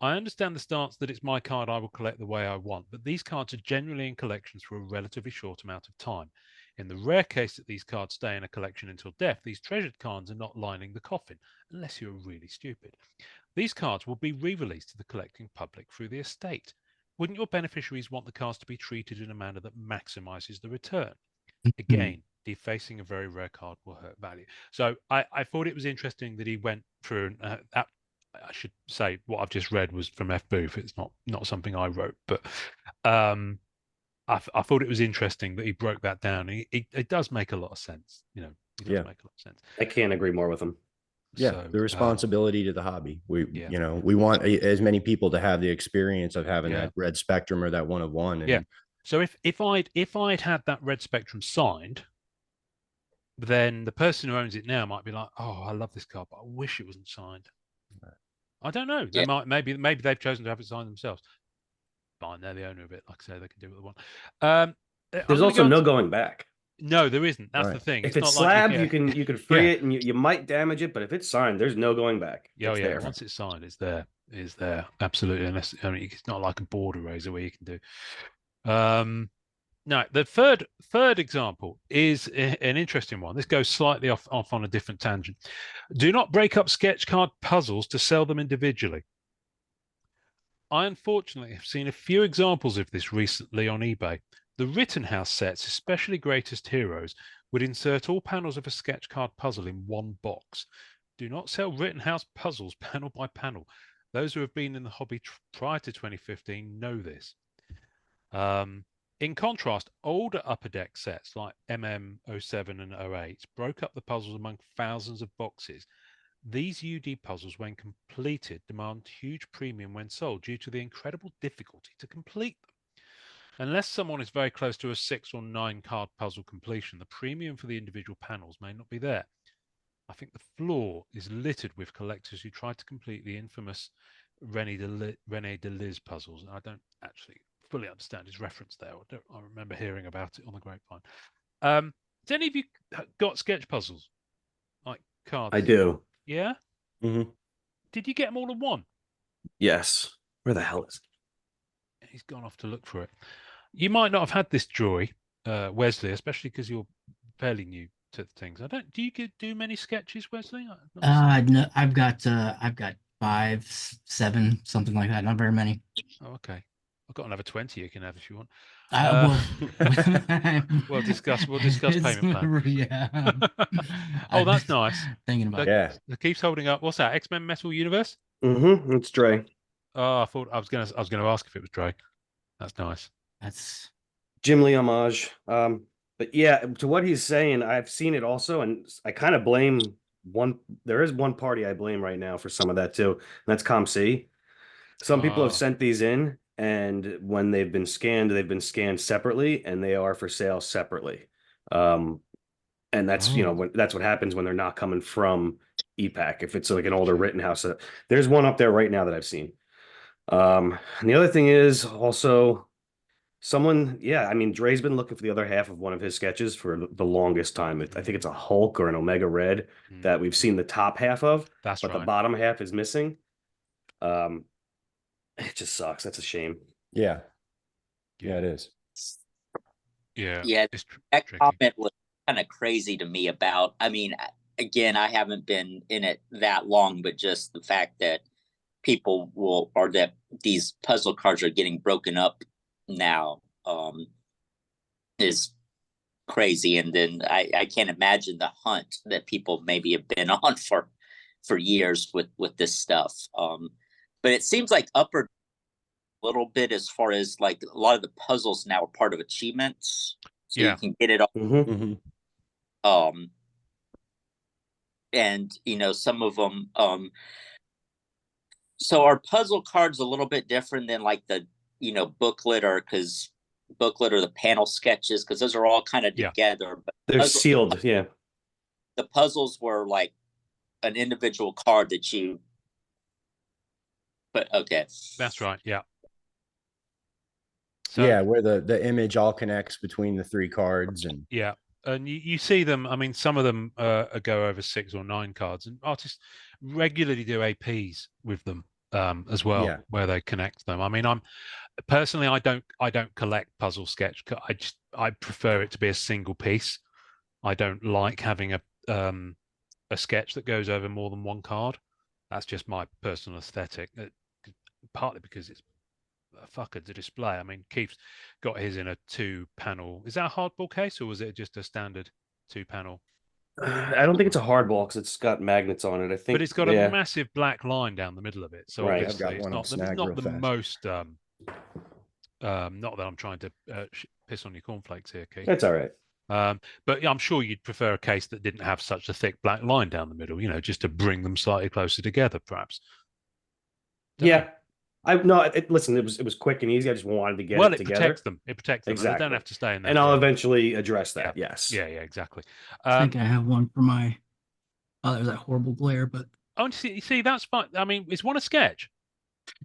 B: I understand the stance that it's my card, I will collect the way I want, but these cards are generally in collections for a relatively short amount of time. In the rare case that these cards stay in a collection until death, these treasured cards are not lining the coffin, unless you're really stupid. These cards will be re-released to the collecting public through the estate. Wouldn't your beneficiaries want the cards to be treated in a manner that maximizes the return? Again, defacing a very rare card will hurt value. So I thought it was interesting that he went through that. I should say what I've just read was from FBooth. It's not something I wrote, but I thought it was interesting that he broke that down. It does make a lot of sense. You know, it does make a lot of sense.
D: I can't agree more with him.
E: Yeah,
B: So,
E: the responsibility to the hobby. We,
B: Yeah.
E: you know, we want as many people to have the experience of having
B: Yeah.
E: that red spectrum or that one of one. And
B: Yeah. So if I'd had that red spectrum signed, then the person who owns it now might be like, "Oh, I love this card, but I wish it wasn't signed." I don't know. They might maybe they've chosen to have it signed themselves. Fine, they're the owner of it. Like I say, they can do what they want.
D: There's also no going back.
B: No, there isn't. That's the thing.
D: If it's
B: not
D: slabbed,
B: like
D: you can free it, and you might damage it, but if it's signed, there's no going back.
B: Yeah,
D: It's there.
B: Once it's signed, it's there. It's there. Absolutely. Unless it's not like a board eraser where you can do. Now, the third example is an interesting one. This goes slightly off on a different tangent. Do not break up sketch card puzzles to sell them individually. I unfortunately have seen a few examples of this recently on eBay. The Rittenhouse sets, especially Greatest Heroes, would insert all panels of a sketch card puzzle in one box. Do not sell Rittenhouse puzzles panel by panel. Those who have been in the hobby prior to 2015 know this. In contrast, older Upper Deck sets like MM07 and 08 broke up the puzzles among thousands of boxes. These UD puzzles, when completed, demand huge premium when sold due to the incredible difficulty to complete them. Unless someone is very close to a 6 or 9 card puzzle completion, the premium for the individual panels may not be there. I think the floor is littered with collectors who tried to complete the infamous René de Liz puzzles. And I don't actually fully understand his reference there. I remember hearing about it on the grapevine. Has any of you got sketch puzzles? Like cards?
D: I do.
B: Yeah?
E: Mm-hmm.
B: Did you get them all in one?
D: Yes. Where the hell is it?
B: He's gone off to look for it. You might not have had this joy, Wesley, especially because you're fairly new to things. Do you do many sketches, Wesley?
C: No, I've got 5, 7, something like that. Not very many.
B: Oh, okay. I've got another 20 you can have if you want. We'll discuss payment plan.
C: Yeah.
B: Oh, that's nice.
C: Thinking about
E: it.
B: It keeps holding up. What's that? X-Men Metal Universe?
D: Mm-hmm. It's Dre.
B: Oh, I thought I was gonna ask if it was Dre. That's nice.
C: That's
D: Jim Lee homage. But yeah, to what he's saying, I've seen it also, and I kind of blame one. There is one party I blame right now for some of that too, and that's ComC. Some people have sent these in, and when they've been scanned separately, and they are for sale separately. And that's that's what happens when they're not coming from EPAC. If it's like an older Rittenhouse, there's one up there right now that I've seen. And the other thing is also, Someone, yeah, I mean, Dre's been looking for the other half of one of his sketches for the longest time. I think it's a Hulk or an Omega Red that we've seen the top half of,
B: That's
D: but the
B: right.
D: bottom half is missing. It just sucks. That's a shame.
E: Yeah. Yeah, it is.
B: Yeah.
F: Yeah,
B: It's
F: that
B: tricky.
F: comment was kind of crazy to me about, I mean, again, I haven't been in it that long, but just the fact that people will, or that these puzzle cards are getting broken up now, is crazy. And then I can't imagine the hunt that people maybe have been on for years with this stuff. But it seems like upper little bit as far as like a lot of the puzzles now are part of achievements, so
B: Yeah.
F: you can get it all.
E: Mm-hmm.
F: And you know, some of them, so are puzzle cards a little bit different than like the, you know, booklet, or because booklet or the panel sketches, because those are all kind of
B: Yeah.
F: together, but
D: They're sealed. Yeah.
F: the puzzles were like an individual card that you, but okay,
B: That's right. Yeah. So,
E: Yeah, where the image all connects between the 3 cards. And
B: yeah, and you see them. I mean, some of them go over 6 or 9 cards, and artists regularly do APs with them as well,
E: Yeah.
B: where they connect them. I mean, I'm personally, I don't collect puzzle sketch. I prefer it to be a single piece. I don't like having a sketch that goes over more than 1 card. That's just my personal aesthetic. Partly because it's a fucker to display. I mean, Keith's got his in a 2-panel. Is that a hardball case, or was it just a standard 2-panel?
D: I don't think it's a hardball because it's got magnets on it. I think,
B: But it's got a massive black line down the middle of it. So
D: Right.
B: obviously,
E: I've got
B: it's
E: one on
B: not
E: snag real
B: the
E: fast.
B: most. Not that I'm trying to piss on your cornflakes here, Keith.
D: That's all right.
B: But I'm sure you'd prefer a case that didn't have such a thick black line down the middle. You know, just to bring them slightly closer together, perhaps. Don't know.
D: Yeah. Listen, it was quick and easy. I just wanted to get it together.
B: Protects them. It protects them. And they
D: Exactly.
B: don't have to stay in there.
D: And I'll
B: forever.
D: eventually address that.
B: Yeah.
D: Yes.
B: Yeah, exactly.
C: I think I have one for my. Oh, there's that horrible glare, but
B: Oh, you see, that's fine. I mean, it's one a sketch.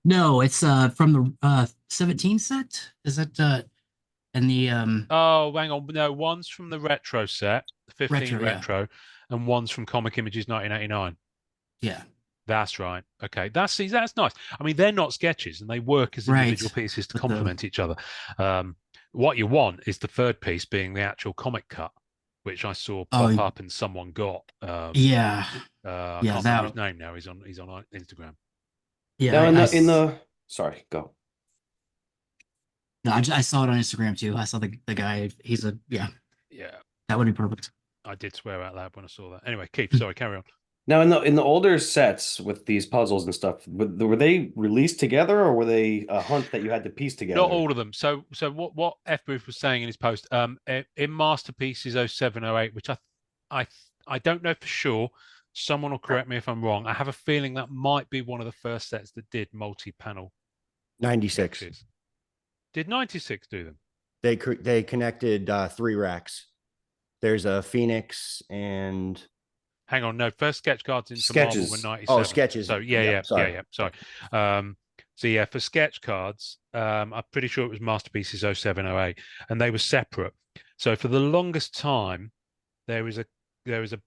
C: no, it's from the 17 set. Is that and the
B: Oh, hang on. No, one's from the retro set, the 15
C: Retro, yeah.
B: and one's from Comic Images 1989.
C: yeah.
B: That's right. Okay, that's nice. I mean, they're not sketches, and they work as individual
C: Right.
B: pieces to
C: But
B: complement each other. What you want is the third piece being the actual comic cut, which I saw pop up and someone got.
C: Yeah.
B: I
C: Yeah,
B: can't remember his name now. He's on Instagram.
C: Yeah.
D: Now sorry, go.
C: No, I saw it on Instagram too. I saw the guy. He's a
B: Yeah.
C: That would be perfect.
B: I did swear out loud when I saw that. Anyway, Keith, sorry, carry on.
D: Now, in the older sets with these puzzles and stuff, were they released together, or were they a hunt that you had to piece together?
B: Not all of them. So what FBooth was saying in his post, in Masterpieces 0708, which I don't know for sure. Someone will correct me if I'm wrong. I have a feeling that might be one of the first sets that did multi-panel.
E: 96.
B: sketches. Did 96 do them?
E: They connected 3 racks. There's a Phoenix and
B: Hang on, no. First sketch cards into
D: Sketches.
B: Marvel were 97.
E: oh, sketches.
B: So
E: Yep, sorry.
B: Sorry. So yeah, for sketch cards, I'm pretty sure it was Masterpieces 0708, and they were separate. So for the longest time, there was a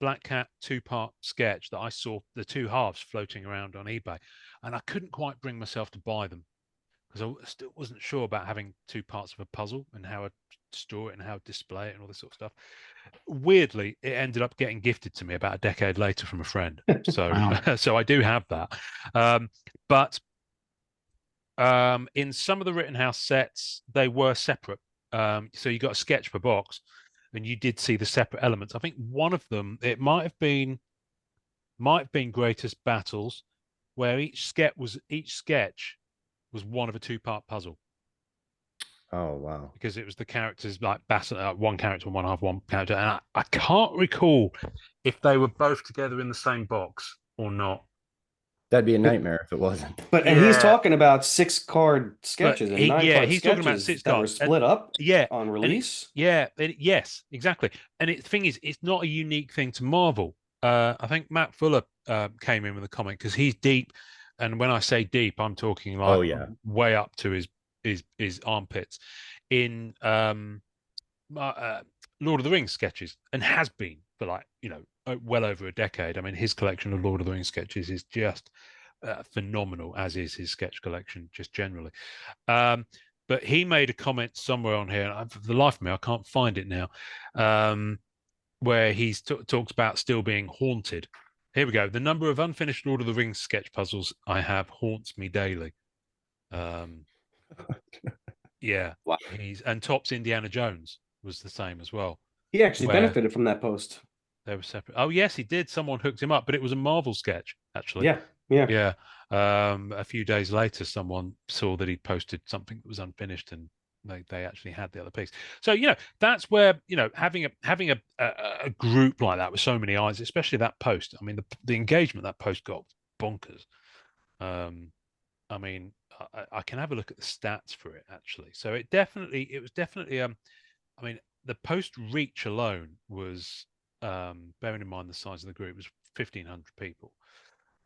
B: Black Cat 2-part sketch that I saw the 2 halves floating around on eBay, and I couldn't quite bring myself to buy them because I still wasn't sure about having 2 parts of a puzzle and how I'd store it and how I'd display it and all this sort of stuff. Weirdly, it ended up getting gifted to me about a decade later from a friend. So,
C: Wow.
B: so I do have that. But in some of the Rittenhouse sets, they were separate. So you got a sketch per box, and you did see the separate elements. I think one of them, it might have been Greatest Battles, where each sketch was one of a 2-part puzzle.
E: Oh, wow.
B: Because it was the characters like one character, one half, one character, and I can't recall if they were both together in the same box or not.
E: That'd be a nightmare if it wasn't.
D: But and he's talking about 6-card sketches and 9-card
B: he's
D: sketches
B: talking about 6
D: that
B: cards
D: were split up.
B: Yeah,
D: on release.
B: Yes, exactly. And the thing is, it's not a unique thing to Marvel. I think Matt Fuller came in with a comment because he's deep, and when I say deep, I'm talking like way up to his armpits in Lord of the Rings sketches, and has been for like, you know, well over a decade. I mean, his collection of Lord of the Rings sketches is just phenomenal, as is his sketch collection just generally. But he made a comment somewhere on here, and for the life of me, I can't find it now, where he talks about still being haunted. Here we go. The number of unfinished Lord of the Rings sketch puzzles I have haunts me daily. Yeah,
F: Wow.
B: and tops Indiana Jones was the same as well.
D: He actually
B: Where
D: benefited from that post.
B: they were separate. Oh yes, he did. Someone hooked him up, but it was a Marvel sketch actually.
D: Yeah.
B: Yeah. A few days later, someone saw that he posted something that was unfinished, and they actually had the other piece. So, you know, that's where, you know, having a group like that with so many eyes, especially that post. I mean, the engagement that post got bonkers. I mean, I can have a look at the stats for it actually. So it was definitely I mean, the post reach alone was, bearing in mind the size of the group, was 1,500 people.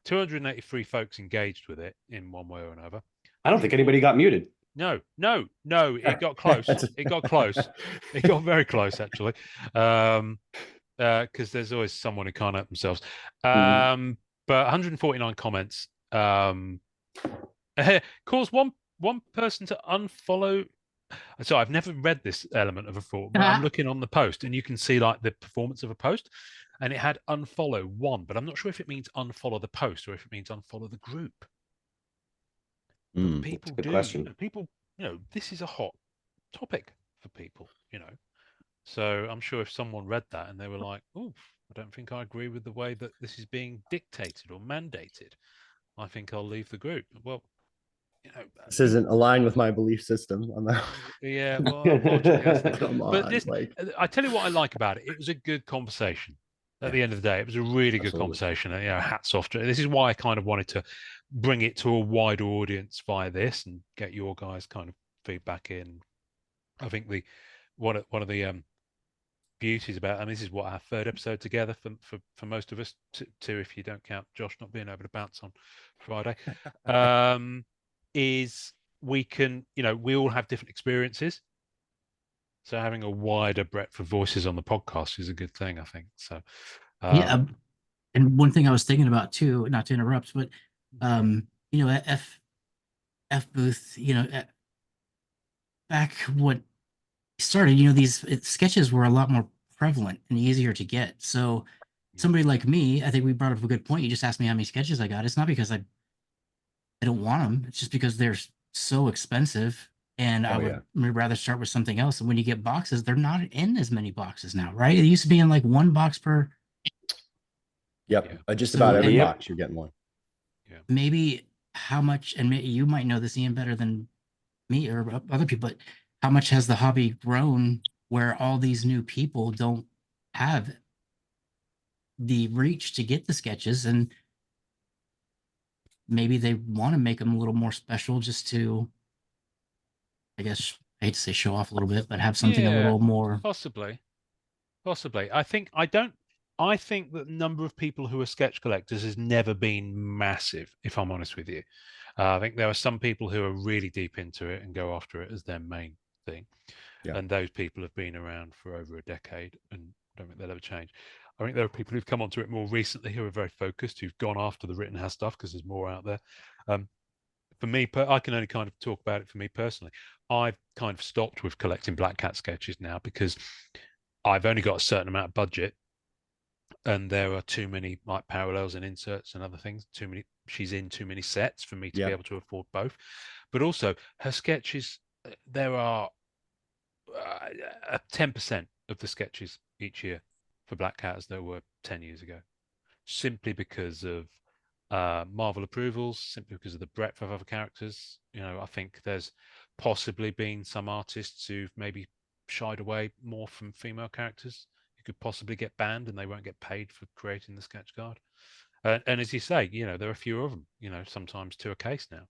B: 283 folks engaged with it in one way or another.
D: I don't think anybody got muted.
B: No, it got close. It got close. It got very close, actually. Because there's always someone who can't help themselves. But 149 comments. Caused one person to unfollow. So I've never read this element of a form, but I'm looking on the post, and you can see like the performance of a post, and it had unfollow one, but I'm not sure if it means unfollow the post or if it means unfollow the group. But people do.
D: Question.
B: People, you know, this is a hot topic for people, you know. So I'm sure if someone read that and they were like, "Oh, I don't think I agree with the way that this is being dictated or mandated. I think I'll leave the group." Well, you know,
E: This isn't aligned with my belief system. On that.
B: Yeah, well, unfortunately, that's not.
E: Come on,
B: But this,
E: like,
B: I tell you what I like about it. It was a good conversation. At the end of the day, it was a really good
E: Absolutely.
B: conversation. And, you know, hats off to it. This is why I kind of wanted to bring it to a wider audience via this and get your guys' kind of feedback in. I think one of the beauties about, and this is what our third episode together for most of us, two if you don't count Josh not being able to bounce on Friday, is we can, you know, we all have different experiences. So having a wider breadth of voices on the podcast is a good thing, I think. So
C: Yeah. And one thing I was thinking about too, not to interrupt, but you know, at FBooth, you know, back when started, you know, these sketches were a lot more prevalent and easier to get. So somebody like me, I think we brought up a good point. You just asked me how many sketches I got. It's not because I don't want them. It's just because they're so expensive, and I would rather start with something else. And when you get boxes, they're not in as many boxes now, right? It used to be in like one box per.
E: Yep. Just
C: So,
E: about every
C: and-
E: box you're getting one.
C: Maybe how much, and you might know this, Ian, better than me or other people, but how much has the hobby grown where all these new people don't have the reach to get the sketches, and maybe they want to make them a little more special just to, I guess, I hate to say show off a little bit, but have something a little more.
B: Possibly. I think that the number of people who are sketch collectors has never been massive, if I'm honest with you. I think there are some people who are really deep into it and go after it as their main thing.
E: Yeah.
B: And those people have been around for over a decade and don't think they'll ever change. I think there are people who've come onto it more recently who are very focused, who've gone after the Rittenhouse stuff because there's more out there. For me, I can only kind of talk about it for me personally. I've kind of stopped with collecting Black Cat sketches now because I've only got a certain amount of budget, and there are too many like parallels and inserts and other things. She's in too many sets for me to be able to afford both. But also her sketches, there are 10% of the sketches each year for Black Cat as there were 10 years ago, simply because of Marvel approvals, simply because of the breadth of other characters. You know, I think there's possibly been some artists who've maybe shied away more from female characters who could possibly get banned and they won't get paid for creating the sketch card. And as you say, you know, there are a few of them, you know, sometimes to a case now.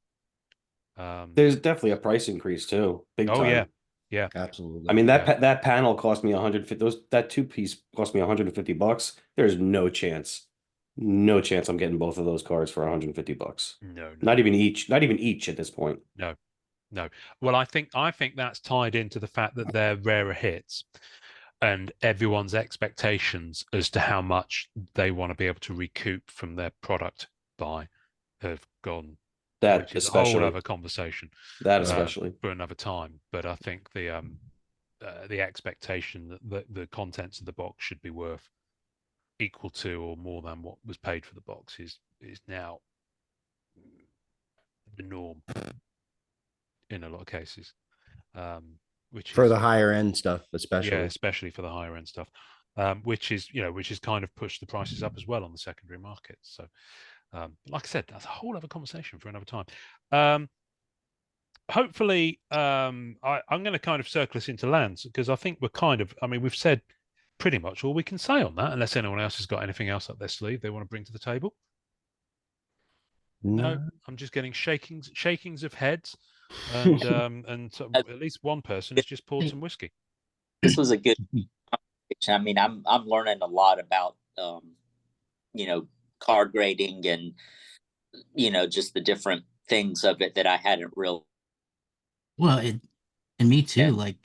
D: There's definitely a price increase too. Big time.
B: Yeah,
E: absolutely.
D: I mean, that panel cost me 150. That two piece cost me $150. There's no chance I'm getting both of those cards for $150.
B: No,
D: not even each at this point.
B: No, No. Well, I think that's tied into the fact that they're rarer hits, and everyone's expectations as to how much they want to be able to recoup from their product buy have gone,
D: That
B: which is a whole
D: especially.
B: other conversation
D: That especially.
B: for another time. But I think the expectation that the contents of the box should be worth equal to or more than what was paid for the box is now the norm in a lot of cases. Which
E: For
B: is
E: the higher end stuff, especially.
B: yeah, especially for the higher end stuff, which is kind of pushed the prices up as well on the secondary market. So, like I said, that's a whole other conversation for another time. Hopefully, I'm going to kind of circle us into lands because I think we've said pretty much all we can say on that, unless anyone else has got anything else up their sleeve they want to bring to the table. No, I'm just getting shakings of heads, and at least one person has just poured some whiskey.
F: This was a good conversation. I mean, I'm learning a lot about card grading and just the different things of it that I hadn't really.
C: Well, and me too.
F: Yeah.
C: Like,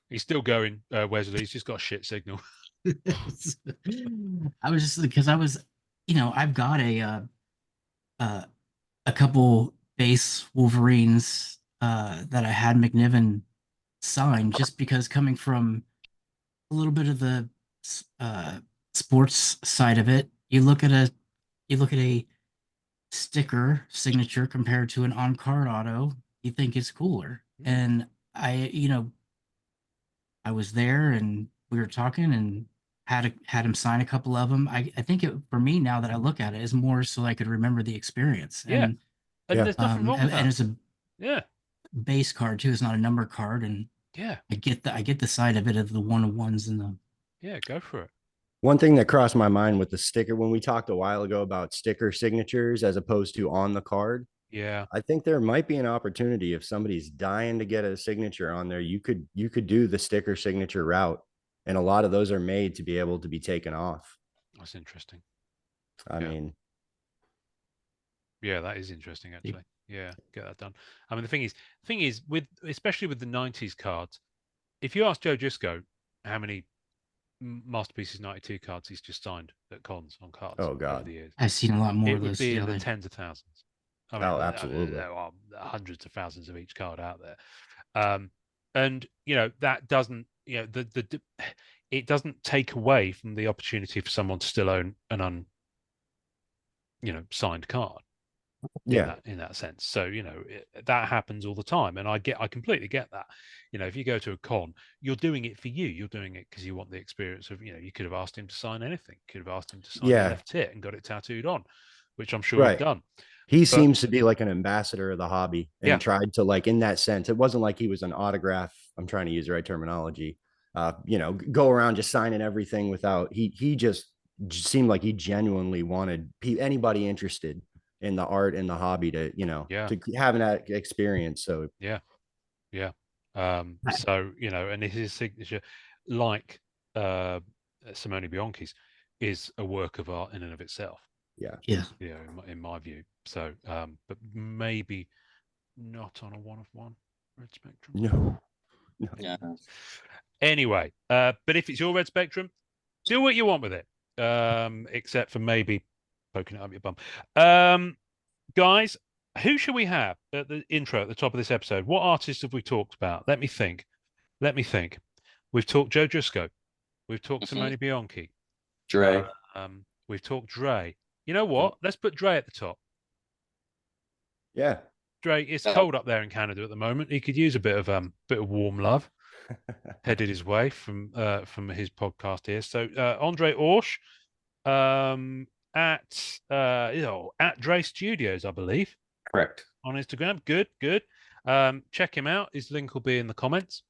B: he's still going, Wesley. He's just got a shit signal.
C: I was just because I was, I've got a couple base Wolverines that I had McNiven sign just because coming from a little bit of the sports side of it, you look at a sticker signature compared to an on-card auto, you think it's cooler. And I was there and we were talking and had him sign a couple of them. I think for me now that I look at it is more so I could remember the experience.
B: Yeah. And there's nothing wrong with that.
C: And it's a base card too. It's not a number card. And
B: yeah,
C: I get the side of it of the one-on-ones and the
B: go for it.
E: One thing that crossed my mind with the sticker when we talked a while ago about sticker signatures as opposed to on the card.
B: Yeah.
E: I think there might be an opportunity if somebody's dying to get a signature on there, you could do the sticker signature route. And a lot of those are made to be able to be taken off.
B: That's interesting.
E: I mean,
B: yeah, that is interesting actually. Yeah, get that done. I mean, the thing is especially with the 90s cards, if you ask Joe Gisco how many Masterpieces 92 cards he's just signed at cons on cards over the years,
C: I've seen a lot more
B: it
C: of
B: would
C: those.
B: be in the tens of thousands. I mean,
E: absolutely.
B: there are hundreds of thousands of each card out there. And that doesn't it doesn't take away from the opportunity for someone to still own an signed card. In that sense. So that happens all the time, and I completely get that. If you go to a con, you're doing it for you. You're doing it because you want the experience of you could have asked him to sign anything. You could have asked him to sign the left tit and got it tattooed on, which I'm sure he's done.
E: He seems to be like an ambassador of the hobby and tried to, like, in that sense, it wasn't like he was an autograph. I'm trying to use the right terminology. Go around just signing everything without, he just seemed like he genuinely wanted anybody interested in the art and the hobby to, to having that experience. So,
B: so, and his signature, like Simone Bianchi's, is a work of art in and of itself. In my view. So, but maybe not on a 1-of-1 red spectrum.
E: No.
B: Anyway, but if it's your red spectrum, do what you want with it, except for maybe poking it up your bum. Guys, who should we have at the intro at the top of this episode? What artists have we talked about? Let me think. We've talked Joe Driscoll. We've talked Simone Bianchi.
D: Dre.
B: We've talked Dre. You know what? Let's put Dre at the top.
E: Yeah.
B: Dre, it's cold up there in Canada at the moment. He could use a bit of warm love headed his way from his podcast here. So Andre Orsh, at Dre Studios, I believe.
D: Correct.
B: On Instagram. Good. Check him out. His link will be in the comments.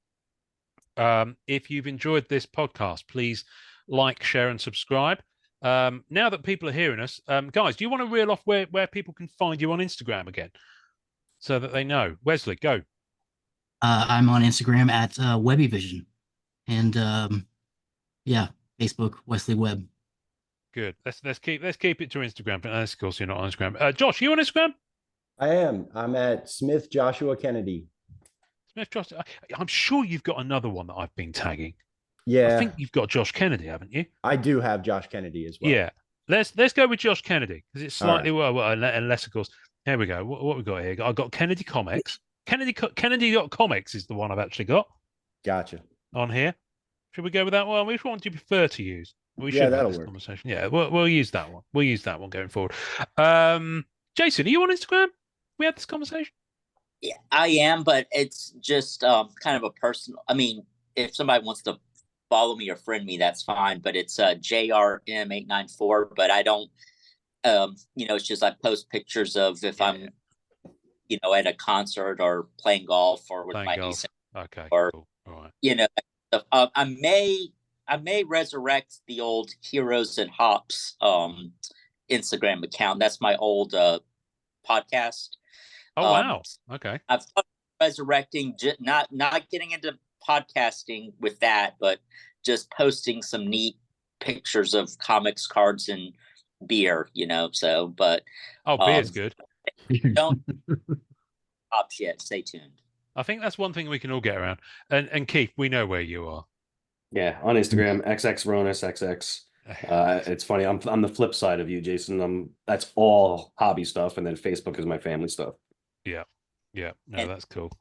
B: If you've enjoyed this podcast, please like, share, and subscribe. Now that people are hearing us, guys, do you want to reel off where people can find you on Instagram again, so that they know? Wesley, go.
C: I'm on Instagram at Webbyvision, and Facebook Wesley Webb.
B: Good. Let's keep it to Instagram. Unless, of course, you're not on Instagram. Josh, you on Instagram?
E: I am. I'm at Smith Joshua Kennedy.
B: Smith Josh, I'm sure you've got another one that I've been tagging.
E: Yeah,
B: I think you've got Josh Kennedy, haven't you?
E: I do have Josh Kennedy as well.
B: Yeah. Let's go with Josh Kennedy because it's
E: All
B: slightly well, unless of course. Here we go. What we got here? I've got Kennedy Comics. Kennedy.comics is the one I've actually got
E: Gotcha.
B: on here. Should we go with that one? Which one do you prefer to use? We
E: Yeah,
B: should have
E: that'll
B: this
E: work.
B: conversation. Yeah, we'll use that one. We'll use that one going forward. Jason, are you on Instagram? We had this conversation.
F: Yeah, I am, but it's just kind of a personal. I mean, if somebody wants to follow me or friend me, that's fine. But it's JRM894. But I don't. It's just I post pictures of if I'm, at a concert or playing golf or with my niece.
B: Okay.
F: Or
B: cool. All right.
F: I may resurrect the old Heroes and Hops Instagram account. That's my old podcast.
B: Oh wow. Okay.
F: I've thought of resurrecting, not getting into podcasting with that, but just posting some neat pictures of comics, cards, and beer. So but
B: beer's good.
F: Don't hops yet. Stay tuned.
B: I think that's one thing we can all get around. And Keith, we know where you are.
D: Yeah, on Instagram, XXRonusXX. It's funny. I'm the flip side of you, Jason. That's all hobby stuff, and then Facebook is my family stuff.
B: Yeah. No, that's cool.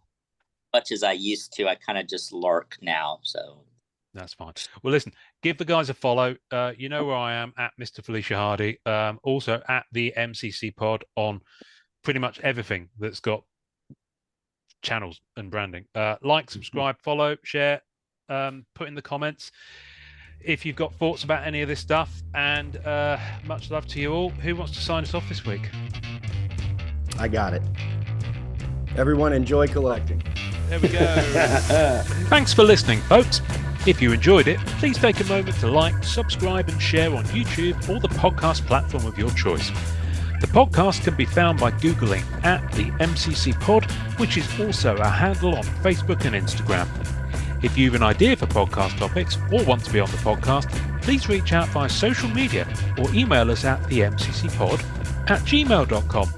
F: Much as I used to, I kind of just lurk now. So
B: that's fine. Well, listen, give the guys a follow. You know where I am at Mr. Felicia Hardy. Also at the MCC Pod on pretty much everything that's got channels and branding. Like, subscribe, follow, share, put in the comments if you've got thoughts about any of this stuff. And much love to you all. Who wants to sign us off this week?
E: I got it. Everyone enjoy collecting.
B: There we go. Thanks for listening, folks. If you enjoyed it, please take a moment to like, subscribe, and share on YouTube or the podcast platform of your choice. The podcast can be found by Googling at the MCC Pod, which is also a handle on Facebook and Instagram. If you have an idea for podcast topics or want to be on the podcast, please reach out via social media or email us at themccpod@gmail.com.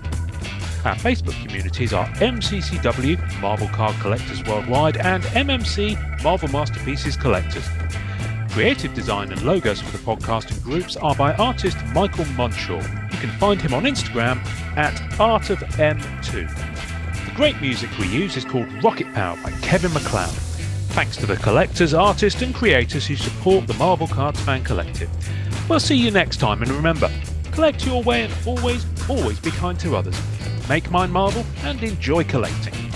B: Our Facebook communities are MCCW, Marvel Card Collectors Worldwide, and MMC, Marvel Masterpieces Collectors. Creative design and logos for the podcast and groups are by artist Michael Munshaw. You can find him on Instagram at artofm2. The great music we use is called Rocket Power by Kevin MacLeod. Thanks to the collectors, artists and creators who support the Marvel Cards Fan Collective. We'll see you next time, and remember, collect your way and always be kind to others. Make mine Marvel and enjoy collecting.